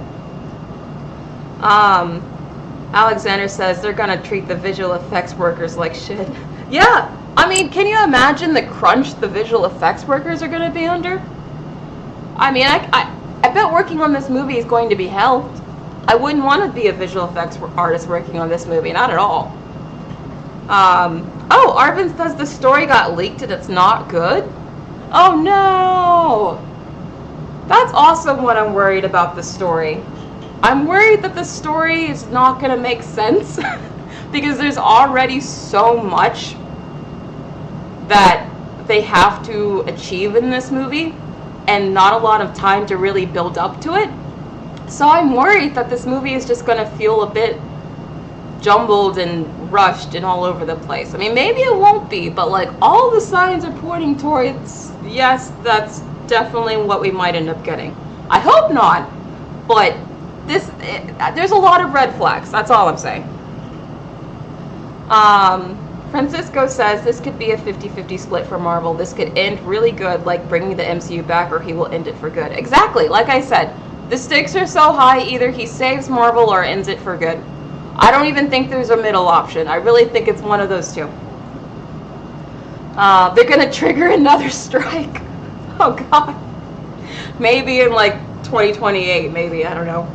S1: Alexander says they're gonna treat the visual effects workers like shit. Yeah, I mean, can you imagine the crunch the visual effects workers are gonna be under? I mean, I bet working on this movie is going to be hell. I wouldn't want to be a visual effects artist working on this movie, not at all. Oh, Arvin says the story got leaked and it's not good? Oh no! That's also what I'm worried about the story. I'm worried that the story is not going to make sense because there's already so much that they have to achieve in this movie and not a lot of time to really build up to it. So I'm worried that this movie is just going to feel a bit jumbled and rushed and all over the place. I mean, maybe it won't be, but like all the signs are pointing towards, yes, that's definitely what we might end up getting. I hope not, but there's a lot of red flags. That's all I'm saying. Francisco says this could be a 50-50 split for Marvel. This could end really good, like bringing the MCU back, or he will end it for good. Exactly. Like I said, the stakes are so high, either he saves Marvel or ends it for good. I don't even think there's a middle option. I really think it's one of those two. They're going to trigger another strike. Oh, God. Maybe in, like, 2028, maybe. I don't know.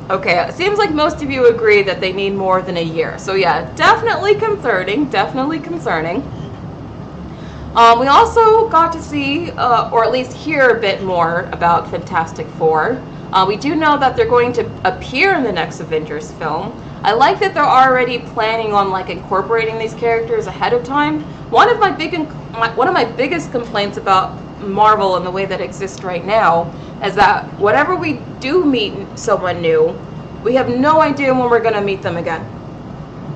S1: Okay, it seems like most of you agree that they need more than a year. So, yeah, definitely concerning. Definitely concerning. We also got to see, or at least hear a bit more about Fantastic Four. We do know that they're going to appear in the next Avengers film. I like that they're already planning on like incorporating these characters ahead of time. One of my biggest complaints about Marvel and the way that exists right now is that whenever we do meet someone new, we have no idea when we're going to meet them again.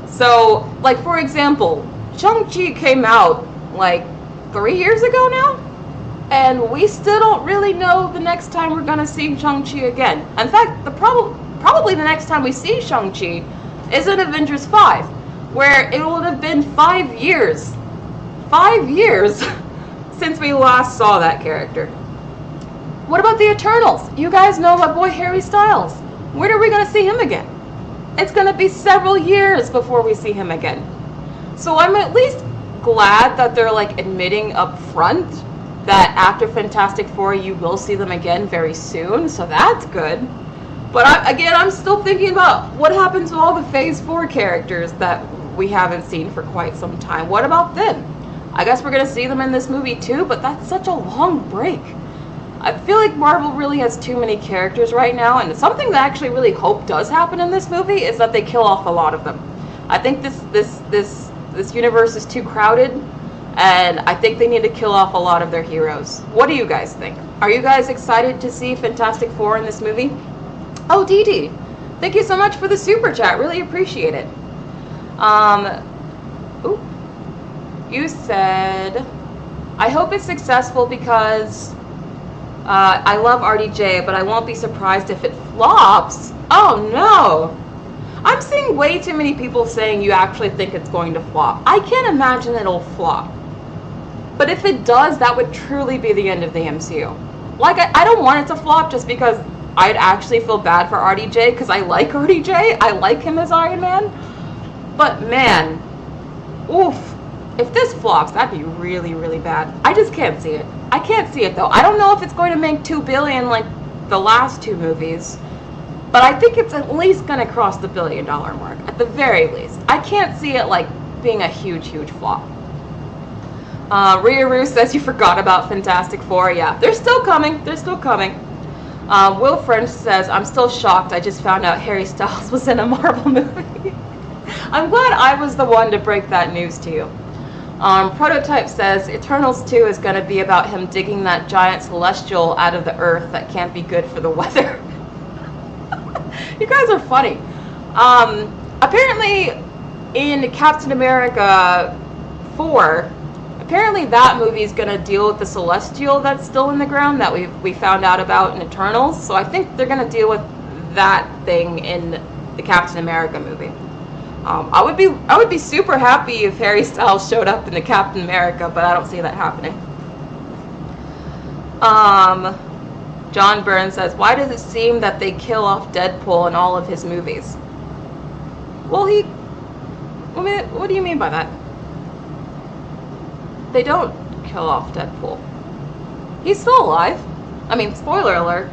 S1: So, like for example, Shang-Chi came out like 3 years ago now, and we still don't really know the next time we're gonna see Shang-Chi again. In fact, probably the next time we see Shang-Chi is in Avengers 5, where it would have been 5 years. 5 years since we last saw that character. What about the Eternals? You guys know my boy Harry Styles. When are we gonna see him again? It's gonna be several years before we see him again. So I'm at least glad that they're like admitting up front that after Fantastic Four you will see them again very soon, so that's good. But I'm still thinking about what happens to all the Phase 4 characters that we haven't seen for quite some time. What about them? I guess we're going to see them in this movie too, but that's such a long break. I feel like Marvel really has too many characters right now, and something that I actually really hope does happen in this movie is that they kill off a lot of them. I think this universe is too crowded, and I think they need to kill off a lot of their heroes. What do you guys think? Are you guys excited to see Fantastic Four in this movie? Oh, Dee Dee, thank you so much for the super chat. Really appreciate it. You said, I hope it's successful because I love RDJ, but I won't be surprised if it flops. Oh no. I'm seeing way too many people saying you actually think it's going to flop. I can't imagine it'll flop. But if it does, that would truly be the end of the MCU. Like, I don't want it to flop just because I'd actually feel bad for RDJ, because I like RDJ. I like him as Iron Man. But man, oof, if this flops, that'd be really, really bad. I just can't see it. I can't see it though. I don't know if it's going to make $2 billion like the last two movies, but I think it's at least going to cross the $1 billion mark, at the very least. I can't see it like being a huge, huge flop. Rhea Roo says you forgot about Fantastic Four. Yeah, they're still coming. They're still coming. Will French says, I'm still shocked. I just found out Harry Styles was in a Marvel movie. I'm glad I was the one to break that news to you. Prototype says, Eternals 2 is going to be about him digging that giant celestial out of the earth that can't be good for the weather. You guys are funny. Apparently, in Captain America 4, apparently that movie is going to deal with the celestial that's still in the ground that we found out about in Eternals. So I think they're going to deal with that thing in the Captain America movie. I would be super happy if Harry Styles showed up in the Captain America, but I don't see that happening. John Burns says, why does it seem that they kill off Deadpool in all of his movies? Well, what do you mean by that? They don't kill off Deadpool. He's still alive. I mean, spoiler alert,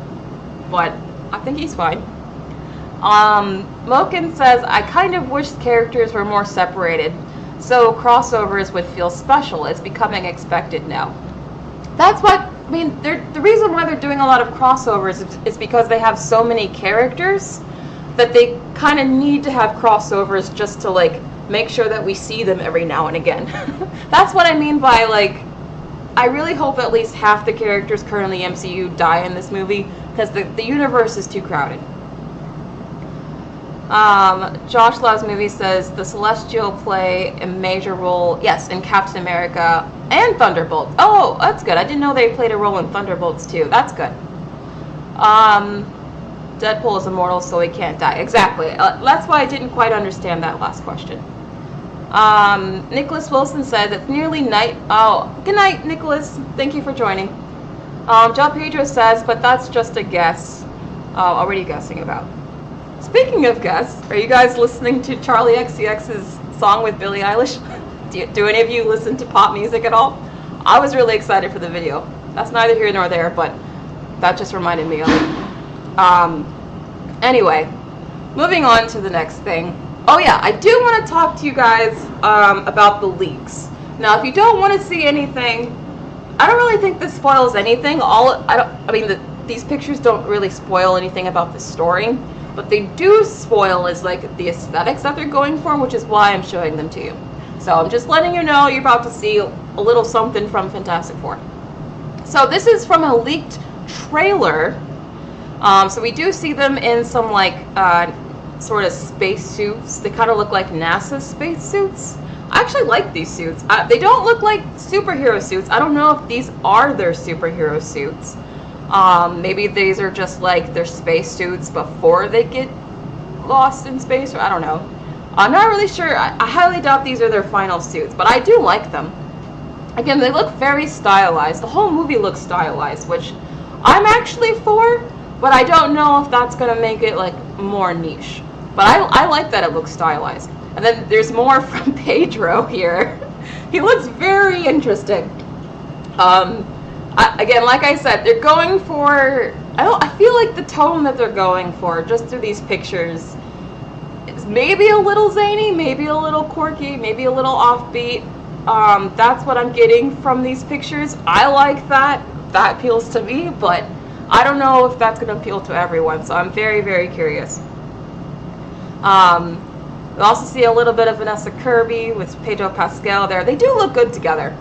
S1: but I think he's fine. Moken says, I kind of wish characters were more separated, so crossovers would feel special. It's becoming expected now. That's what, I mean, the reason why they're doing a lot of crossovers is because they have so many characters that they kind of need to have crossovers just to, like, make sure that we see them every now and again. That's what I mean by, like, I really hope at least half the characters currently MCU die in this movie, because the universe is too crowded. Josh Loves Movie says, the Celestial play a major role, yes, in Captain America and Thunderbolts. Oh, that's good. I didn't know they played a role in Thunderbolts too. That's good. Deadpool is immortal, so he can't die. Exactly. That's why I didn't quite understand that last question. Nicholas Wilson said, it's nearly night. Oh, good night, Nicholas. Thank you for joining. Joe Pedro says, but that's just a guess. Already guessing about. Speaking of guests, are you guys listening to Charlie XCX's song with Billie Eilish? Do any of you listen to pop music at all? I was really excited for the video. That's neither here nor there, but that just reminded me of it. Anyway, moving on to the next thing. Oh yeah, I do want to talk to you guys about the leaks. Now, if you don't want to see anything, I don't really think this spoils anything. These pictures don't really spoil anything about the story. What they do spoil is like the aesthetics that they're going for, which is why I'm showing them to you. So I'm just letting you know you're about to see a little something from Fantastic Four. So this is from a leaked trailer. So we do see them in some like sort of space suits. They kind of look like NASA space suits. I actually like these suits. They don't look like superhero suits. I don't know if these are their superhero suits. Maybe these are just like their space suits before they get lost in space, or I don't know. I'm not really sure. I highly doubt these are their final suits, but I do like them. Again, they look very stylized. The whole movie looks stylized, which I'm actually for, but I don't know if that's going to make it like more niche. But I like that it looks stylized. And then there's more from Pedro here. He looks very interesting. Again, like I said, they're going for, I feel like the tone that they're going for, just through these pictures, is maybe a little zany, maybe a little quirky, maybe a little offbeat. That's what I'm getting from these pictures. I like that. That appeals to me, but I don't know if that's going to appeal to everyone, so I'm very, very curious. We also see a little bit of Vanessa Kirby with Pedro Pascal there. They do look good together.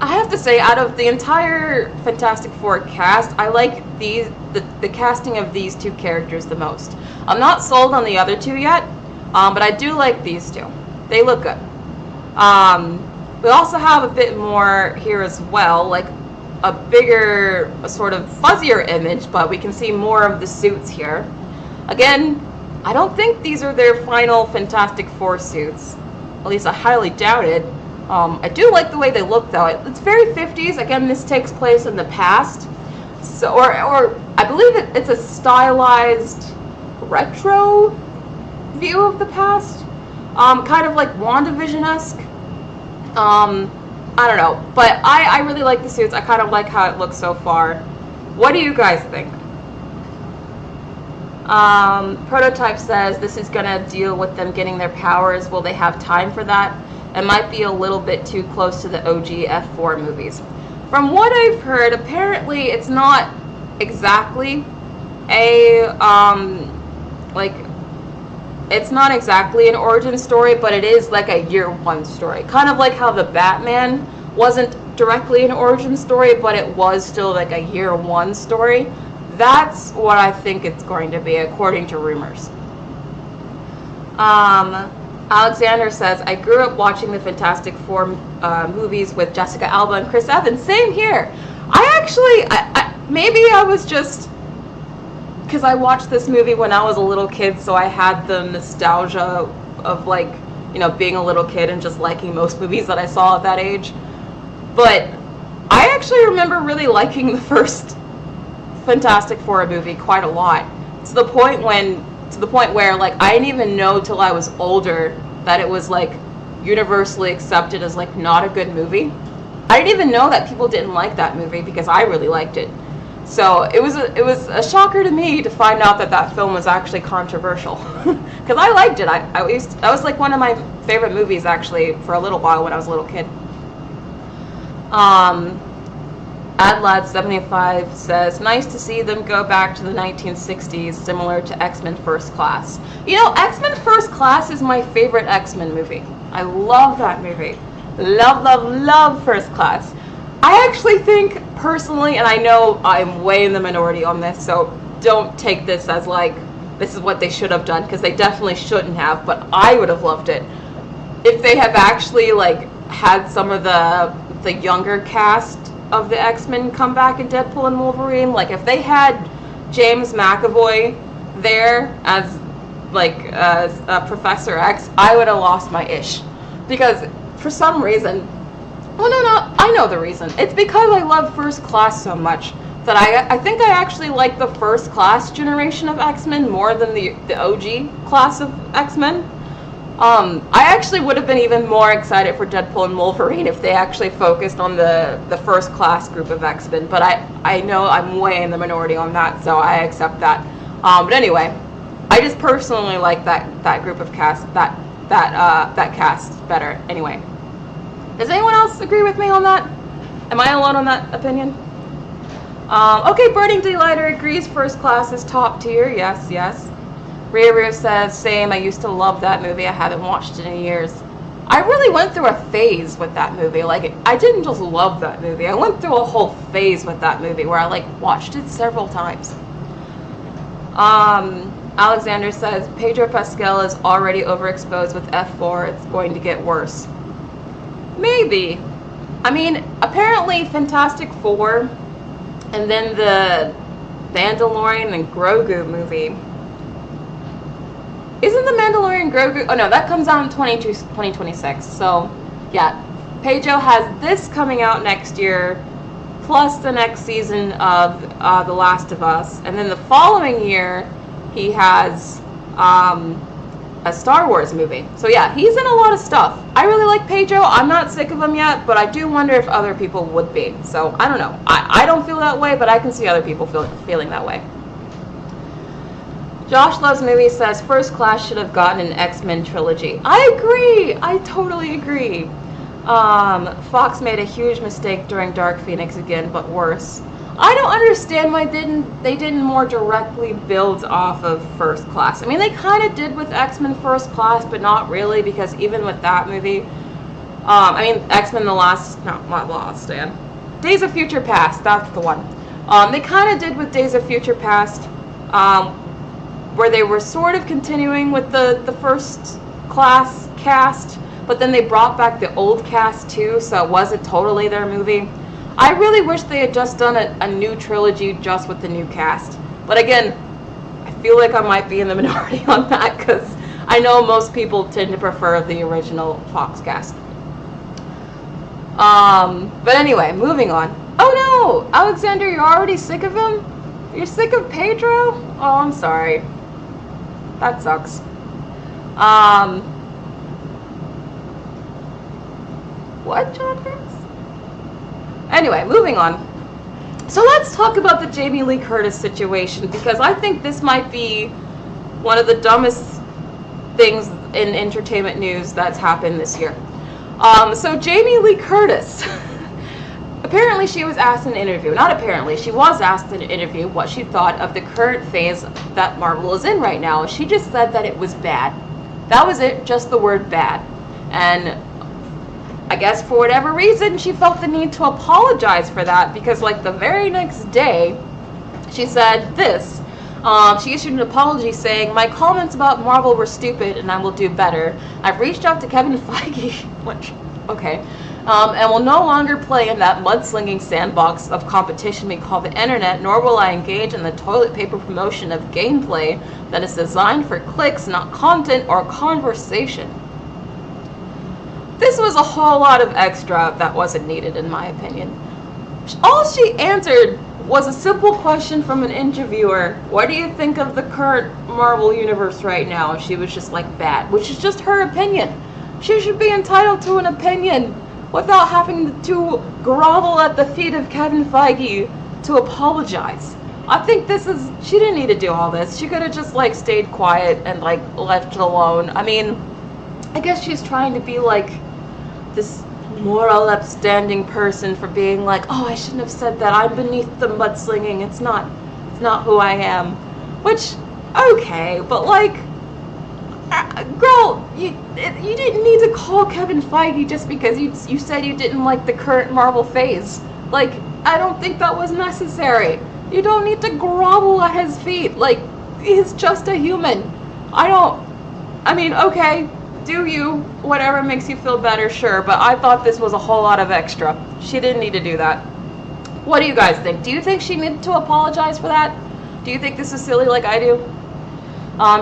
S1: I have to say, out of the entire Fantastic Four cast, I like the casting of these two characters the most. I'm not sold on the other two yet, but I do like these two. They look good. We also have a bit more here as well, like a bigger, a sort of fuzzier image, but we can see more of the suits here. Again, I don't think these are their final Fantastic Four suits. At least I highly doubt it. I do like the way they look, though. It's very 50s. Again, this takes place in the past. So, or I believe it's a stylized retro view of the past. kind of like WandaVision-esque. I don't know, but I really like the suits. I kind of like how it looks so far. What do you guys think? Prototype says this is gonna deal with them getting their powers. Will they have time for that? It might be a little bit too close to the OG F4 movies. From what I've heard, apparently it's not exactly a like, it's not exactly an origin story, but it is like a year one story. Kind of like how the Batman wasn't directly an origin story, but it was still like a year one story. That's what I think it's going to be, according to rumors. Alexander says, I grew up watching the Fantastic Four movies with Jessica Alba and Chris Evans. Same here. Maybe I was just, because I watched this movie when I was a little kid, so I had the nostalgia of, like, you know, being a little kid and just liking most movies that I saw at that age. But I actually remember really liking the first Fantastic Four movie quite a lot, to the point where, like, I didn't even know till I was older that it was, like, universally accepted as, like, not a good movie. I didn't even know that people didn't like that movie because I really liked it. So it was a shocker to me to find out that that film was actually controversial, because I liked it. That was like one of my favorite movies actually for a little while when I was a little kid. AdLad75 says, nice to see them go back to the 1960s, similar to X-Men First Class. You know, X-Men First Class is my favorite X-Men movie. I love that movie. Love, love, love First Class. I actually think, personally, and I know I'm way in the minority on this, so don't take this as like, this is what they should have done, because they definitely shouldn't have, but I would have loved it if they have actually, like, had some of the younger cast of the X-Men come back in Deadpool and Wolverine. Like, if they had James McAvoy there as, like, Professor X, I would have lost my ish. Because, for some reason, well, no, I know the reason. It's because I love First Class so much that I think I actually like the First Class generation of X-Men more than the OG class of X-Men. I actually would have been even more excited for Deadpool and Wolverine if they actually focused on the First Class group of X-Men, but I know I'm way in the minority on that, so I accept that. But anyway, I just personally like that group of cast, that cast better. Anyway. Does anyone else agree with me on that? Am I alone on that opinion? Okay, Burning Delighter agrees First Class is top tier. Yes, yes. Riri says, same, I used to love that movie. I haven't watched it in years. I really went through a phase with that movie. Like, I didn't just love that movie. I went through a whole phase with that movie where I, like, watched it several times. Alexander says, Pedro Pascal is already overexposed with F4. It's going to get worse. Maybe. I mean, apparently Fantastic Four and then the Mandalorian and Grogu movie. Isn't the Mandalorian Grogu? Oh no, that comes out in 2026. So, yeah. Pedro has this coming out next year, plus the next season of The Last of Us. And then the following year, he has a Star Wars movie. So yeah, he's in a lot of stuff. I really like Pedro. I'm not sick of him yet, but I do wonder if other people would be. So I don't know. I don't feel that way, but I can see other people feeling that way. Josh Loves Movies says, First Class should have gotten an X-Men trilogy. I agree. I totally agree. Fox made a huge mistake during Dark Phoenix again, but worse. I don't understand why they didn't more directly build off of First Class. I mean, they kind of did with X-Men First Class, but not really, because even with that movie, X-Men not Lost Stand. Days of Future Past, that's the one. They kind of did with Days of Future Past, where they were sort of continuing with the First Class cast, but then they brought back the old cast too, so it wasn't totally their movie. I really wish they had just done a new trilogy just with the new cast. But again, I feel like I might be in the minority on that, because I know most people tend to prefer the original Fox cast. But anyway, moving on. Oh no! Alexander, you're already sick of him? You're sick of Pedro? Oh, I'm sorry. That sucks. What, John Burns? Anyway, moving on. So let's talk about the Jamie Lee Curtis situation, because I think this might be one of the dumbest things in entertainment news that's happened this year. So Jamie Lee Curtis, apparently she was asked in an interview, not apparently, she was asked in an interview what she thought of the current phase that Marvel is in right now. She just said that it was bad. That was it, just the word bad. And I guess for whatever reason, she felt the need to apologize for that, because like the very next day, she said this. She issued an apology saying, "My comments about Marvel were stupid and I will do better. I've reached out to Kevin Feige," which, okay, "and will no longer play in that mudslinging sandbox of competition we call the internet, nor will I engage in the toilet paper promotion of gameplay that is designed for clicks, not content or conversation." This was a whole lot of extra that wasn't needed, in my opinion. All she answered was a simple question from an interviewer. What do you think of the current Marvel universe right now? She was just like, bad, which is just her opinion. She should be entitled to an opinion without having to grovel at the feet of Kevin Feige to apologize. I think she didn't need to do all this. She could have just like stayed quiet and like left it alone. I mean, I guess she's trying to be like this moral upstanding person for being like, oh, I shouldn't have said that. I'm beneath the mudslinging. It's not who I am. Which, okay, but like, girl, you didn't need to call Kevin Feige just because you said you didn't like the current Marvel phase. Like, I don't think that was necessary. You don't need to grovel at his feet. Like, he's just a human. I mean, okay, do you, whatever makes you feel better, sure, but I thought this was a whole lot of extra. She didn't need to do that. What do you guys think? Do you think she needed to apologize for that? Do you think this is silly like I do?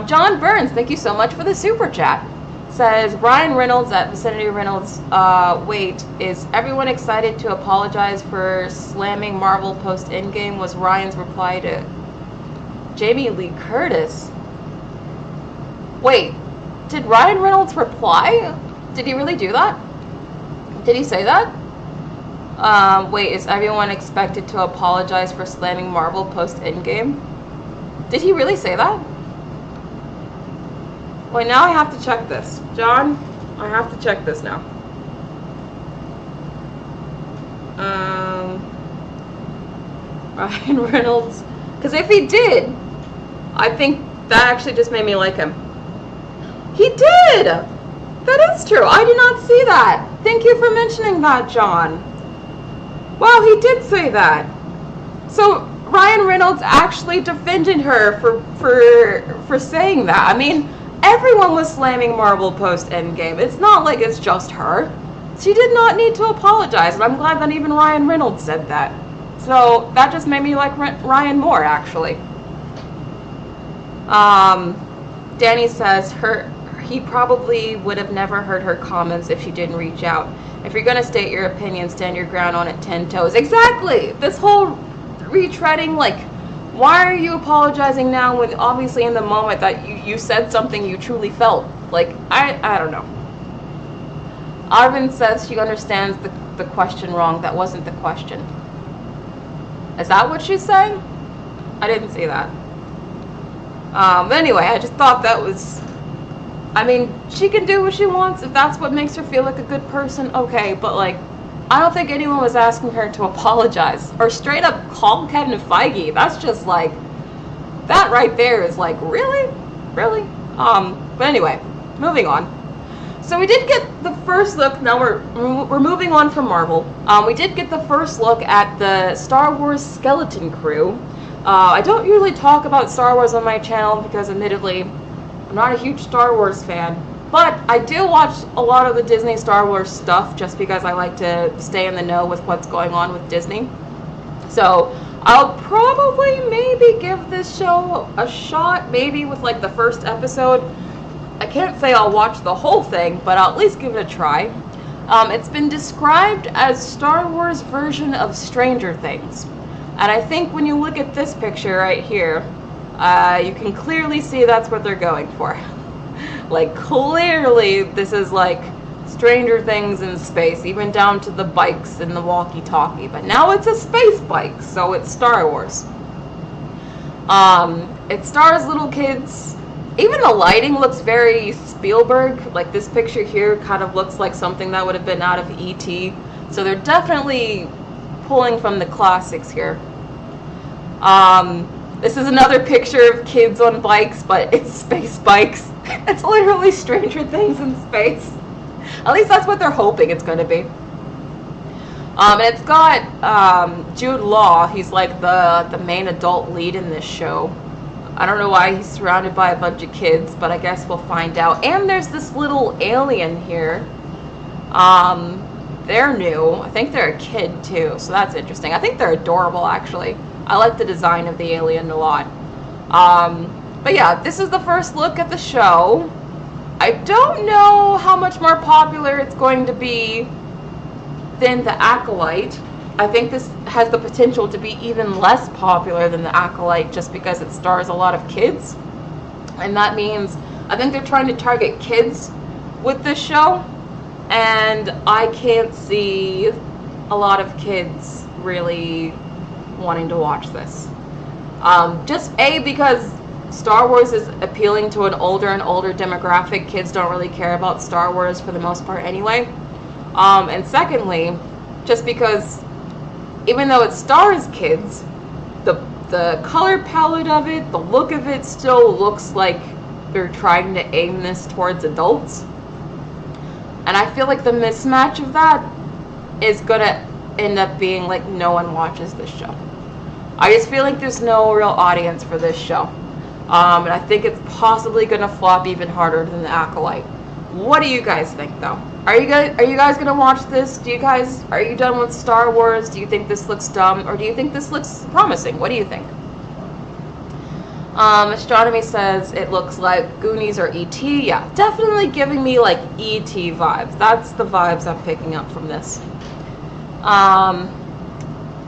S1: John Burns, thank you so much for the super chat. Says, Ryan Reynolds at Vicinity Reynolds, wait, is everyone excited to apologize for slamming Marvel post-Endgame? Was Ryan's reply to Jamie Lee Curtis. Wait, did Ryan Reynolds reply? Did he really do that? Did he say that? Wait, is everyone expected to apologize for slamming Marvel post-Endgame? Did he really say that? Wait, now I have to check this. John, I have to check this now. Ryan Reynolds. Because if he did, I think that actually just made me like him. He did! That is true. I did not see that. Thank you for mentioning that, John. Wow, he did say that. So Ryan Reynolds actually defended her for saying that. I mean, everyone was slamming Marvel post-Endgame. It's not like it's just her. She did not need to apologize, and I'm glad that even Ryan Reynolds said that. So that just made me like Ryan more, actually. Danny says he probably would have never heard her comments if she didn't reach out. If you're gonna state your opinion, stand your ground on it 10 toes. Exactly! This whole retreading, like, why are you apologizing now when obviously in the moment that you said something you truly felt? Like, I don't know. Arvin says she understands the question wrong. That wasn't the question. Is that what she's saying? I didn't see that. But anyway, I just thought that was... I mean, she can do what she wants. If that's what makes her feel like a good person, okay. But, like, I don't think anyone was asking her to apologize. Or straight up call Kevin Feige. That's just, like... That right there is, like, really? Really? But anyway, moving on. So we did get the first look. Now we're moving on from Marvel. We did get the first look at the Star Wars skeleton crew. I don't usually talk about Star Wars on my channel because, admittedly, I'm not a huge Star Wars fan. But I do watch a lot of the Disney Star Wars stuff just because I like to stay in the know with what's going on with Disney. So I'll probably maybe give this show a shot, maybe with like the first episode. I can't say I'll watch the whole thing, but I'll at least give it a try. It's been described as Star Wars version of Stranger Things. And I think when you look at this picture right here, you can clearly see that's what they're going for. Like, clearly this is like Stranger Things in space, even down to the bikes and the walkie-talkie. But now it's a space bike, so it's Star Wars. It stars little kids. Even the lighting looks very Spielberg. Like this picture here kind of looks like something that would have been out of E.T. So they're definitely pulling from the classics here. This is another picture of kids on bikes, but it's space bikes. It's literally Stranger Things in space. At least that's what they're hoping it's going to be. And it's got Jude Law. He's like the main adult lead in this show. I don't know why he's surrounded by a bunch of kids, but I guess we'll find out. And there's this little alien here. They're new. I think they're a kid too, so that's interesting. I think they're adorable, actually. I like the design of the alien a lot. But yeah, this is the first look at the show. I don't know how much more popular it's going to be than The Acolyte. I think this has the potential to be even less popular than The Acolyte just because it stars a lot of kids. And that means I think they're trying to target kids with this show. And I can't see a lot of kids really wanting to watch this. Just because Star Wars is appealing to an older and older demographic. Kids don't really care about Star Wars for the most part anyway. And secondly, just because even though it stars kids, the color palette of it, the look of it still looks like they're trying to aim this towards adults. And I feel like the mismatch of that is gonna end up being like no one watches this show. I just feel like there's no real audience for this show. And I think it's possibly gonna flop even harder than The Acolyte. What do you guys think though? Are you guys gonna watch this? Are you done with Star Wars? Do you think this looks dumb, or do you think this looks promising? What do you think? Astronomy says it looks like Goonies or E.T. Yeah, definitely giving me like E.T. vibes. That's the vibes I'm picking up from this.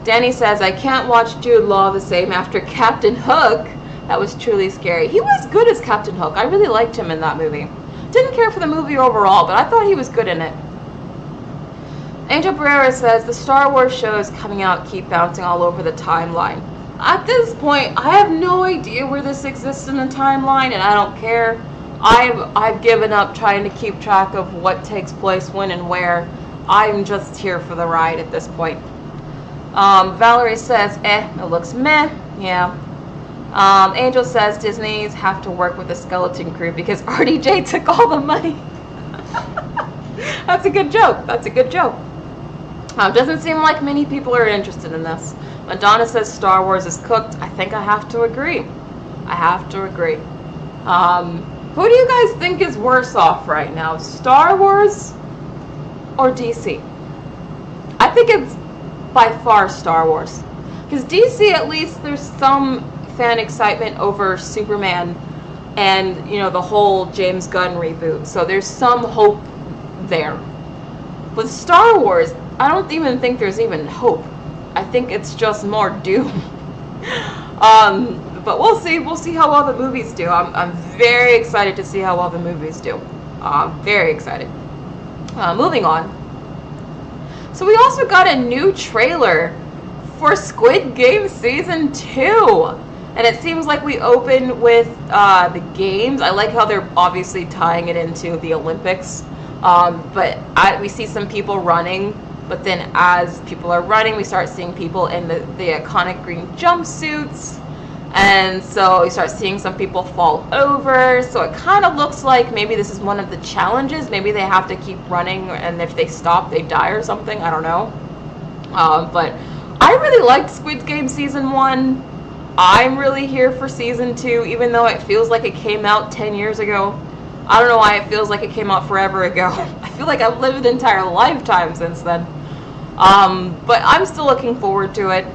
S1: Danny says, I can't watch Jude Law the same after Captain Hook. That was truly scary. He was good as Captain Hook. I really liked him in that movie. Didn't care for the movie overall, but I thought he was good in it. Angel Pereira says, the Star Wars shows coming out keep bouncing all over the timeline. At this point, I have no idea where this exists in the timeline, and I don't care. I've given up trying to keep track of what takes place when and where. I'm just here for the ride at this point. Valerie says, it looks meh. Yeah. Angel says Disney's have to work with the skeleton crew because RDJ took all the money. That's a good joke. That's a good joke. Doesn't seem like many people are interested in this. Madonna says Star Wars is cooked. I think I have to agree. I have to agree. Who do you guys think is worse off right now? Star Wars or DC? I think it's by far Star Wars. Because DC, at least there's some fan excitement over Superman and, you know, the whole James Gunn reboot. So there's some hope there. With Star Wars, I don't even think there's even hope. I think it's just more doom. But we'll see. We'll see how well the movies do. I'm very excited to see how well the movies do. Very excited. Moving on. So we also got a new trailer for Squid Game Season 2. And it seems like we open with the games. I like how they're obviously tying it into the Olympics. But we see some people running. But then as people are running, we start seeing people in the iconic green jumpsuits. And so you start seeing some people fall over. So it kind of looks like maybe this is one of the challenges. Maybe they have to keep running, and if they stop, they die or something. I don't know. But I really liked Squid Game Season 1. I'm really here for Season 2, even though it feels like it came out 10 years ago. I don't know why it feels like it came out forever ago. I feel like I've lived an entire lifetime since then. But I'm still looking forward to it.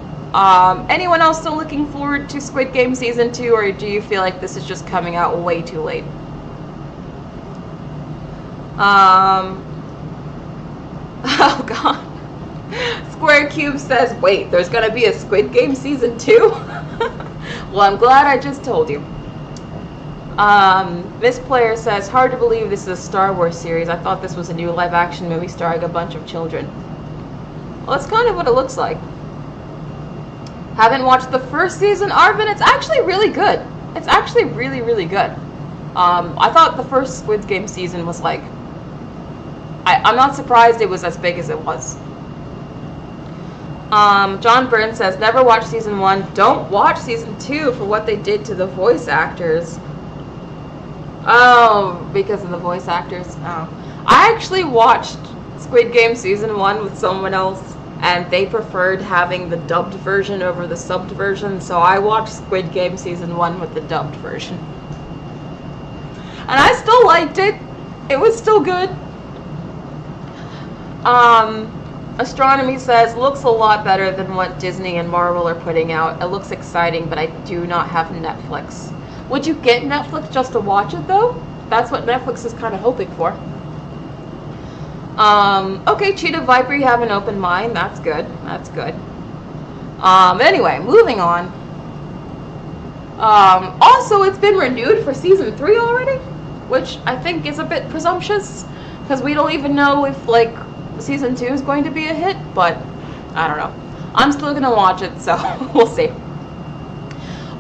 S1: Anyone else still looking forward to Squid Game Season 2, or do you feel like this is just coming out way too late? Oh god. Square Cube says, wait, there's gonna be a Squid Game Season 2? Well, I'm glad I just told you. This player says, hard to believe this is a Star Wars series. I thought this was a new live-action movie starring a bunch of children. Well, that's kind of what it looks like. Haven't watched the first season, Arvin. It's actually really good. It's actually really, really good. I thought the first Squid Game season was like... I'm not surprised it was as big as it was. John Burns says, never watched season 1. Don't watch season 2 for what they did to the voice actors. Oh, because of the voice actors? Oh. I actually watched Squid Game season 1 with someone else, and they preferred having the dubbed version over the subbed version, so I watched Squid Game season 1 with the dubbed version. And I still liked it. It was still good. Astronomy says, looks a lot better than what Disney and Marvel are putting out. It looks exciting, but I do not have Netflix. Would you get Netflix just to watch it, though? That's what Netflix is kind of hoping for. Okay, Cheetah Viper, you have an open mind. That's good. That's good. Anyway, moving on. Also, it's been renewed for season 3 already, which I think is a bit presumptuous, because we don't even know if, like, season 2 is going to be a hit, but I don't know. I'm still gonna watch it, so we'll see.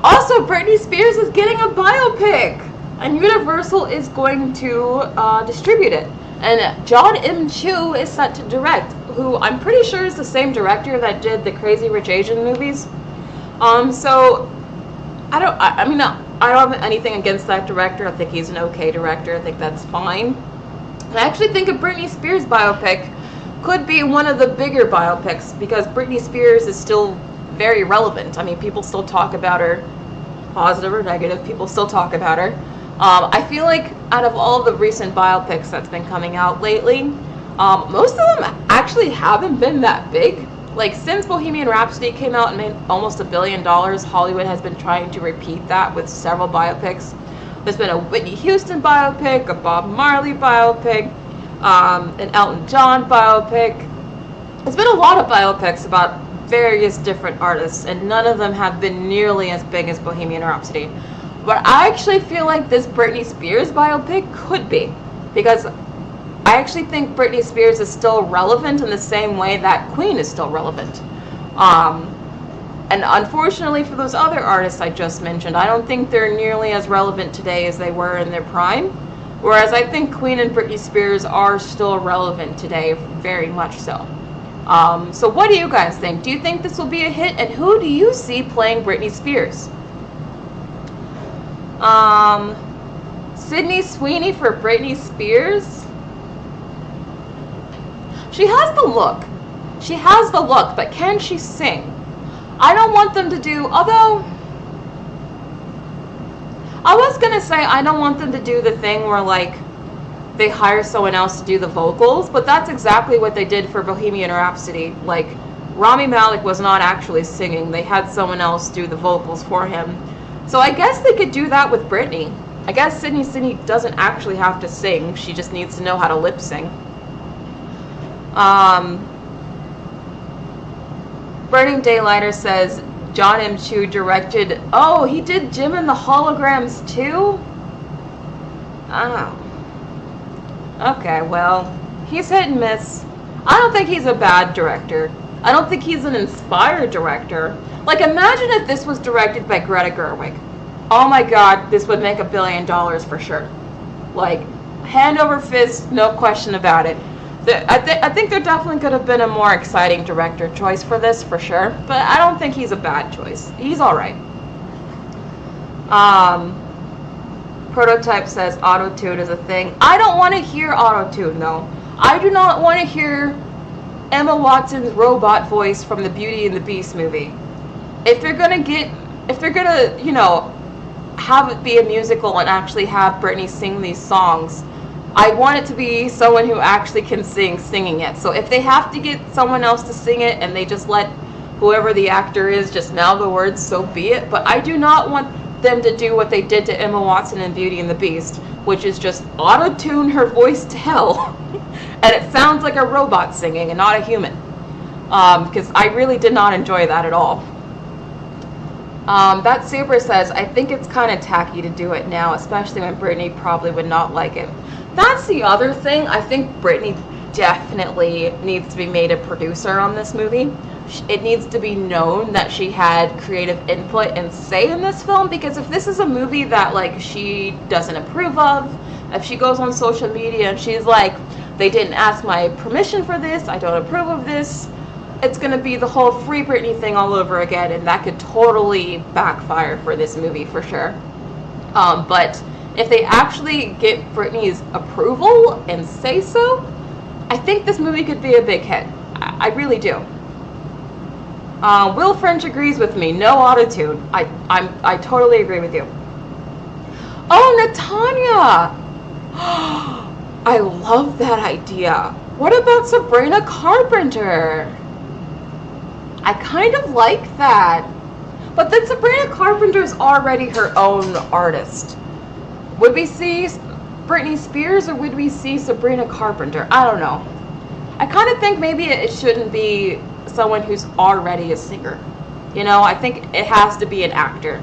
S1: Also, Britney Spears is getting a biopic, and Universal is going to distribute it. And John M. Chu is set to direct, who I'm pretty sure is the same director that did the Crazy Rich Asian movies. So I don't have anything against that director. I think he's an okay director. I think that's fine. I actually think a Britney Spears biopic could be one of the bigger biopics, because Britney Spears is still very relevant. I mean, people still talk about her, positive or negative, people still talk about her. I feel like out of all the recent biopics that's been coming out lately, most of them actually haven't been that big. Like, since Bohemian Rhapsody came out and made almost $1 billion, Hollywood has been trying to repeat that with several biopics. There's been a Whitney Houston biopic, a Bob Marley biopic, an Elton John biopic. There's been a lot of biopics about various different artists, and none of them have been nearly as big as Bohemian Rhapsody. But I actually feel like this Britney Spears biopic could be, because I actually think Britney Spears is still relevant in the same way that Queen is still relevant. And unfortunately for those other artists I just mentioned, I don't think they're nearly as relevant today as they were in their prime. Whereas I think Queen and Britney Spears are still relevant today, very much so. So what do you guys think? Do you think this will be a hit? And who do you see playing Britney Spears? Sydney Sweeney for Britney Spears? She has the look. She has the look, but can she sing? I don't want them to do, although I was gonna say I don't want them to do the thing where, like, they hire someone else to do the vocals, but that's exactly what they did for Bohemian Rhapsody. Like, Rami Malek was not actually singing. They had someone else do the vocals for him. So I guess they could do that with Britney. I guess Sydney doesn't actually have to sing. She just needs to know how to lip sing. Burning Daylighter says John M. Chu directed... Oh, he did Jim and the Holograms too? Oh. Okay, well, he's hit and miss. I don't think he's a bad director. I don't think he's an inspired director. Like, imagine if this was directed by Greta Gerwig. Oh my god, this would make $1 billion for sure. Like, hand over fist, no question about it. I think there definitely could have been a more exciting director choice for this, for sure. But I don't think he's a bad choice. He's alright. Prototype says auto-tune is a thing. I don't want to hear auto-tune, though. I do not want to hear Emma Watson's robot voice from the Beauty and the Beast movie. If they're gonna, you know, have it be a musical and actually have Britney sing these songs, I want it to be someone who actually can sing singing it. So if they have to get someone else to sing it and they just let whoever the actor is just mouth the words, so be it. But I do not want them to do what they did to Emma Watson in Beauty and the Beast, which is just auto-tune her voice to hell. And it sounds like a robot singing and not a human. Because I really did not enjoy that at all. That Super says, I think it's kind of tacky to do it now, especially when Britney probably would not like it. That's the other thing. I think Britney definitely needs to be made a producer on this movie. It needs to be known that she had creative input and say in this film, because if this is a movie that like she doesn't approve of, if she goes on social media and she's like, they didn't ask my permission for this, I don't approve of this, it's going to be the whole Free Britney thing all over again, and that could totally backfire for this movie for sure. But if they actually get Britney's approval and say so, I think this movie could be a big hit. I really do. Will French agrees with me. No autotune. I totally agree with you. Oh, Natanya! I love that idea. What about Sabrina Carpenter? I kind of like that. But then Sabrina Carpenter's already her own artist. Would we see Britney Spears or would we see Sabrina Carpenter? I don't know. I kind of think maybe it shouldn't be someone who's already a singer. You know, I think it has to be an actor,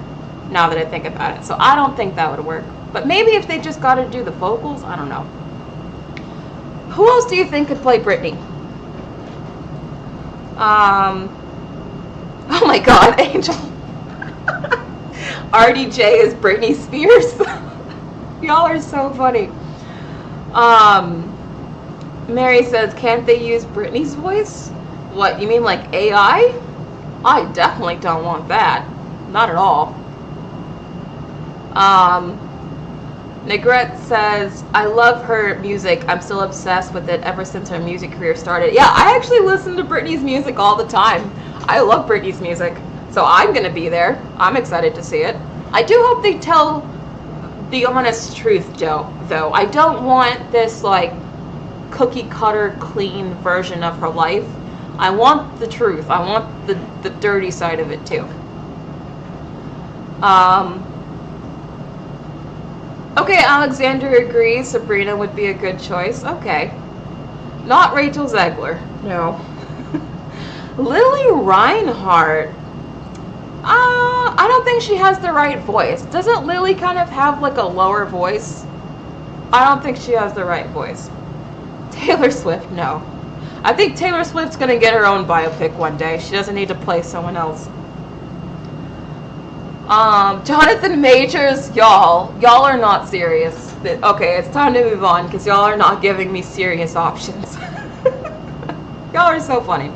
S1: now that I think about it. So I don't think that would work. But maybe if they just got to do the vocals, I don't know. Who else do you think could play Britney? Oh my god, Angel. RDJ is Britney Spears. Y'all are so funny. Mary says, can't they use Britney's voice? What, you mean like AI? I definitely don't want that. Not at all. Negrette says, I love her music. I'm still obsessed with it ever since her music career started. Yeah, I actually listen to Britney's music all the time. I love Britney's music. So I'm going to be there. I'm excited to see it. I do hope they tell the honest truth, Joe, though. I don't want this, like, cookie cutter clean version of her life. I want the truth. I want the dirty side of it, too. Okay, Alexander agrees Sabrina would be a good choice. Okay. Not Rachel Zegler. No. Lily Reinhart. I don't think she has the right voice. Doesn't Lily kind of have like a lower voice? I don't think she has the right voice. Taylor Swift, no. I think Taylor Swift's gonna get her own biopic one day. She doesn't need to play someone else. Jonathan Majors, y'all are not serious. Okay, it's time to move on because y'all are not giving me serious options. Y'all are so funny.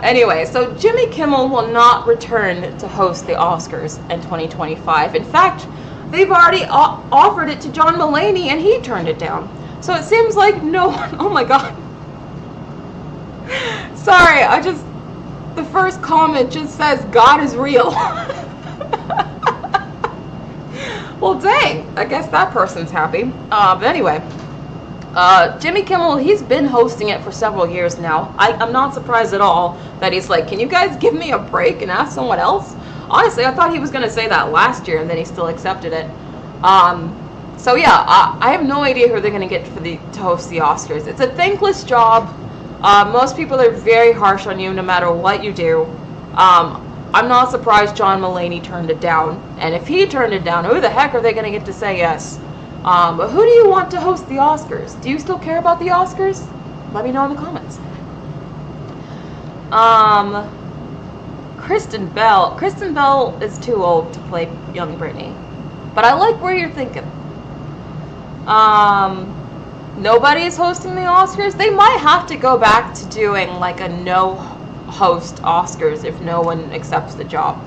S1: Anyway, so Jimmy Kimmel will not return to host the Oscars in 2025. In fact, they've already offered it to John Mulaney and he turned it down. So it seems like no one, oh my god. Sorry, the first comment just says God is real. Well, dang, I guess that person's happy. But anyway, Jimmy Kimmel, he's been hosting it for several years now. I'm not surprised at all that he's like, can you guys give me a break and ask someone else? Honestly, I thought he was going to say that last year, and then he still accepted it. So yeah, I have no idea who they're going to get to host the Oscars. It's a thankless job. Most people are very harsh on you no matter what you do. I'm not surprised John Mulaney turned it down. And if he turned it down, who the heck are they going to get to say yes? But who do you want to host the Oscars? Do you still care about the Oscars? Let me know in the comments. Kristen Bell. Kristen Bell is too old to play young Britney. But I like where you're thinking. Nobody is hosting the Oscars. They might have to go back to doing like a no-host Oscars if no one accepts the job.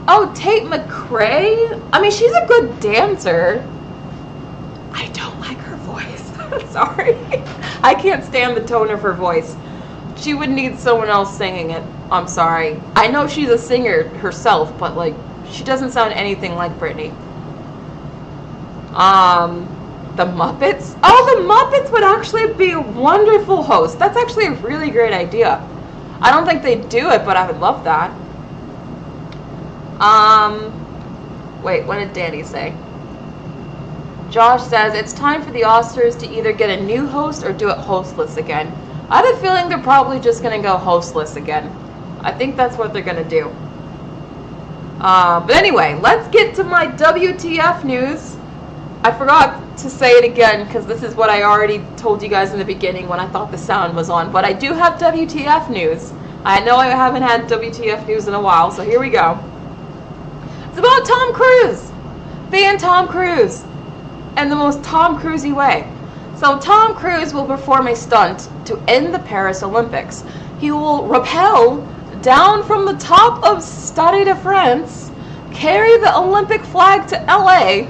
S1: Oh, Tate McRae? I mean, she's a good dancer. I don't like her voice. Sorry. I can't stand the tone of her voice. She would need someone else singing it. I'm sorry. I know she's a singer herself, but like, she doesn't sound anything like Britney. The Muppets? Oh, the Muppets would actually be a wonderful host. That's actually a really great idea. I don't think they'd do it, but I would love that. Wait, what did Danny say? Josh says, it's time for the Oscars to either get a new host or do it hostless again. I have a feeling they're probably just going to go hostless again. I think that's what they're gonna do. But anyway, let's get to my WTF news. I forgot to say it again because this is what I already told you guys in the beginning when I thought the sound was on. But I do have WTF news. I know I haven't had WTF news in a while, so here we go. It's about Tom Cruise. Ban Tom Cruise. And the most Tom Cruise-y way. So Tom Cruise will perform a stunt to end the Paris Olympics. He will rappel down from the top of Stade de France, carry the Olympic flag to LA,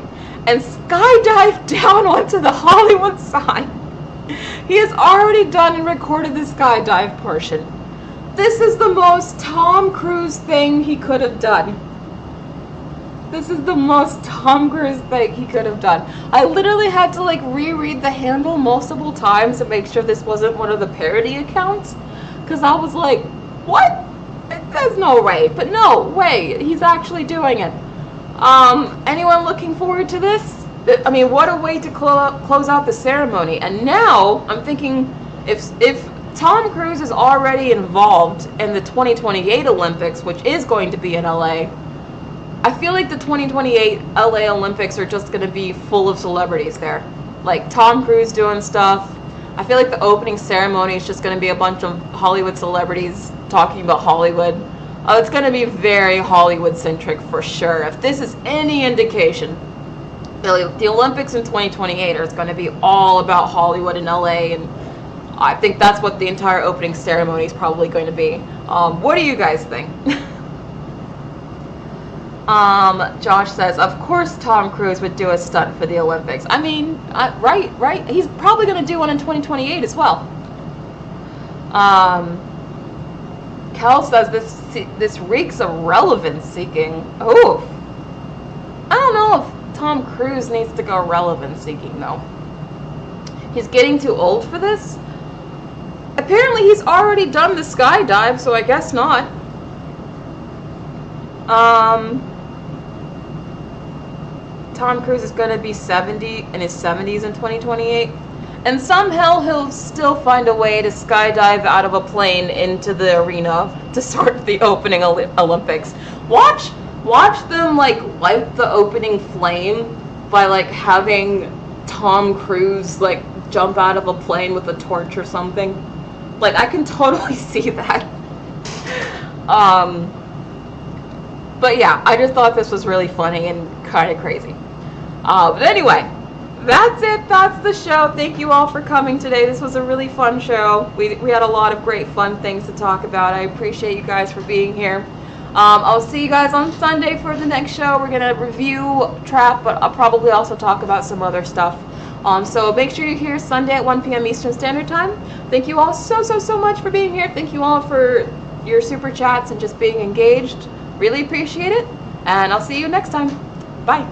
S1: and skydive down onto the Hollywood sign. He has already done and recorded the skydive portion. This is the most Tom Cruise thing he could have done. This is the most Tom Cruise thing he could have done. I literally had to like reread the handle multiple times to make sure this wasn't one of the parody accounts. Because I was like, what? There's no way. But no way. He's actually doing it. Anyone looking forward to this? I mean, what a way to close out the ceremony. And now I'm thinking if Tom Cruise is already involved in the 2028 Olympics, which is going to be in LA, I feel like the 2028 LA Olympics are just going to be full of celebrities there. Like Tom Cruise doing stuff. I feel like the opening ceremony is just going to be a bunch of Hollywood celebrities talking about Hollywood. It's going to be very Hollywood-centric for sure. If this is any indication, the Olympics in 2028 are going to be all about Hollywood and LA, and I think that's what the entire opening ceremony is probably going to be. What do you guys think? Josh says, of course Tom Cruise would do a stunt for the Olympics. I mean, right? He's probably going to do one in 2028 as well. Kel says, this reeks of relevance seeking. Oh, I don't know if Tom Cruise needs to go relevance seeking though. He's getting too old for this. Apparently he's already done the skydive, so I guess not. Tom Cruise is going to be 70 in his 70s in 2028, and somehow he'll still find a way to skydive out of a plane into the arena to start the opening Olympics. Watch them like light the opening flame by like having Tom Cruise like jump out of a plane with a torch or something. Like I can totally see that. But yeah, I just thought this was really funny and kind of crazy. But anyway, that's it. That's the show. Thank you all for coming today. This was a really fun show. We had a lot of great fun things to talk about. I appreciate you guys for being here. I'll see you guys on Sunday for the next show. We're going to review Trap, but I'll probably also talk about some other stuff. So make sure you're here Sunday at 1 p.m. Eastern Standard Time. Thank you all so much for being here. Thank you all for your super chats and just being engaged. Really appreciate it. And I'll see you next time. Bye.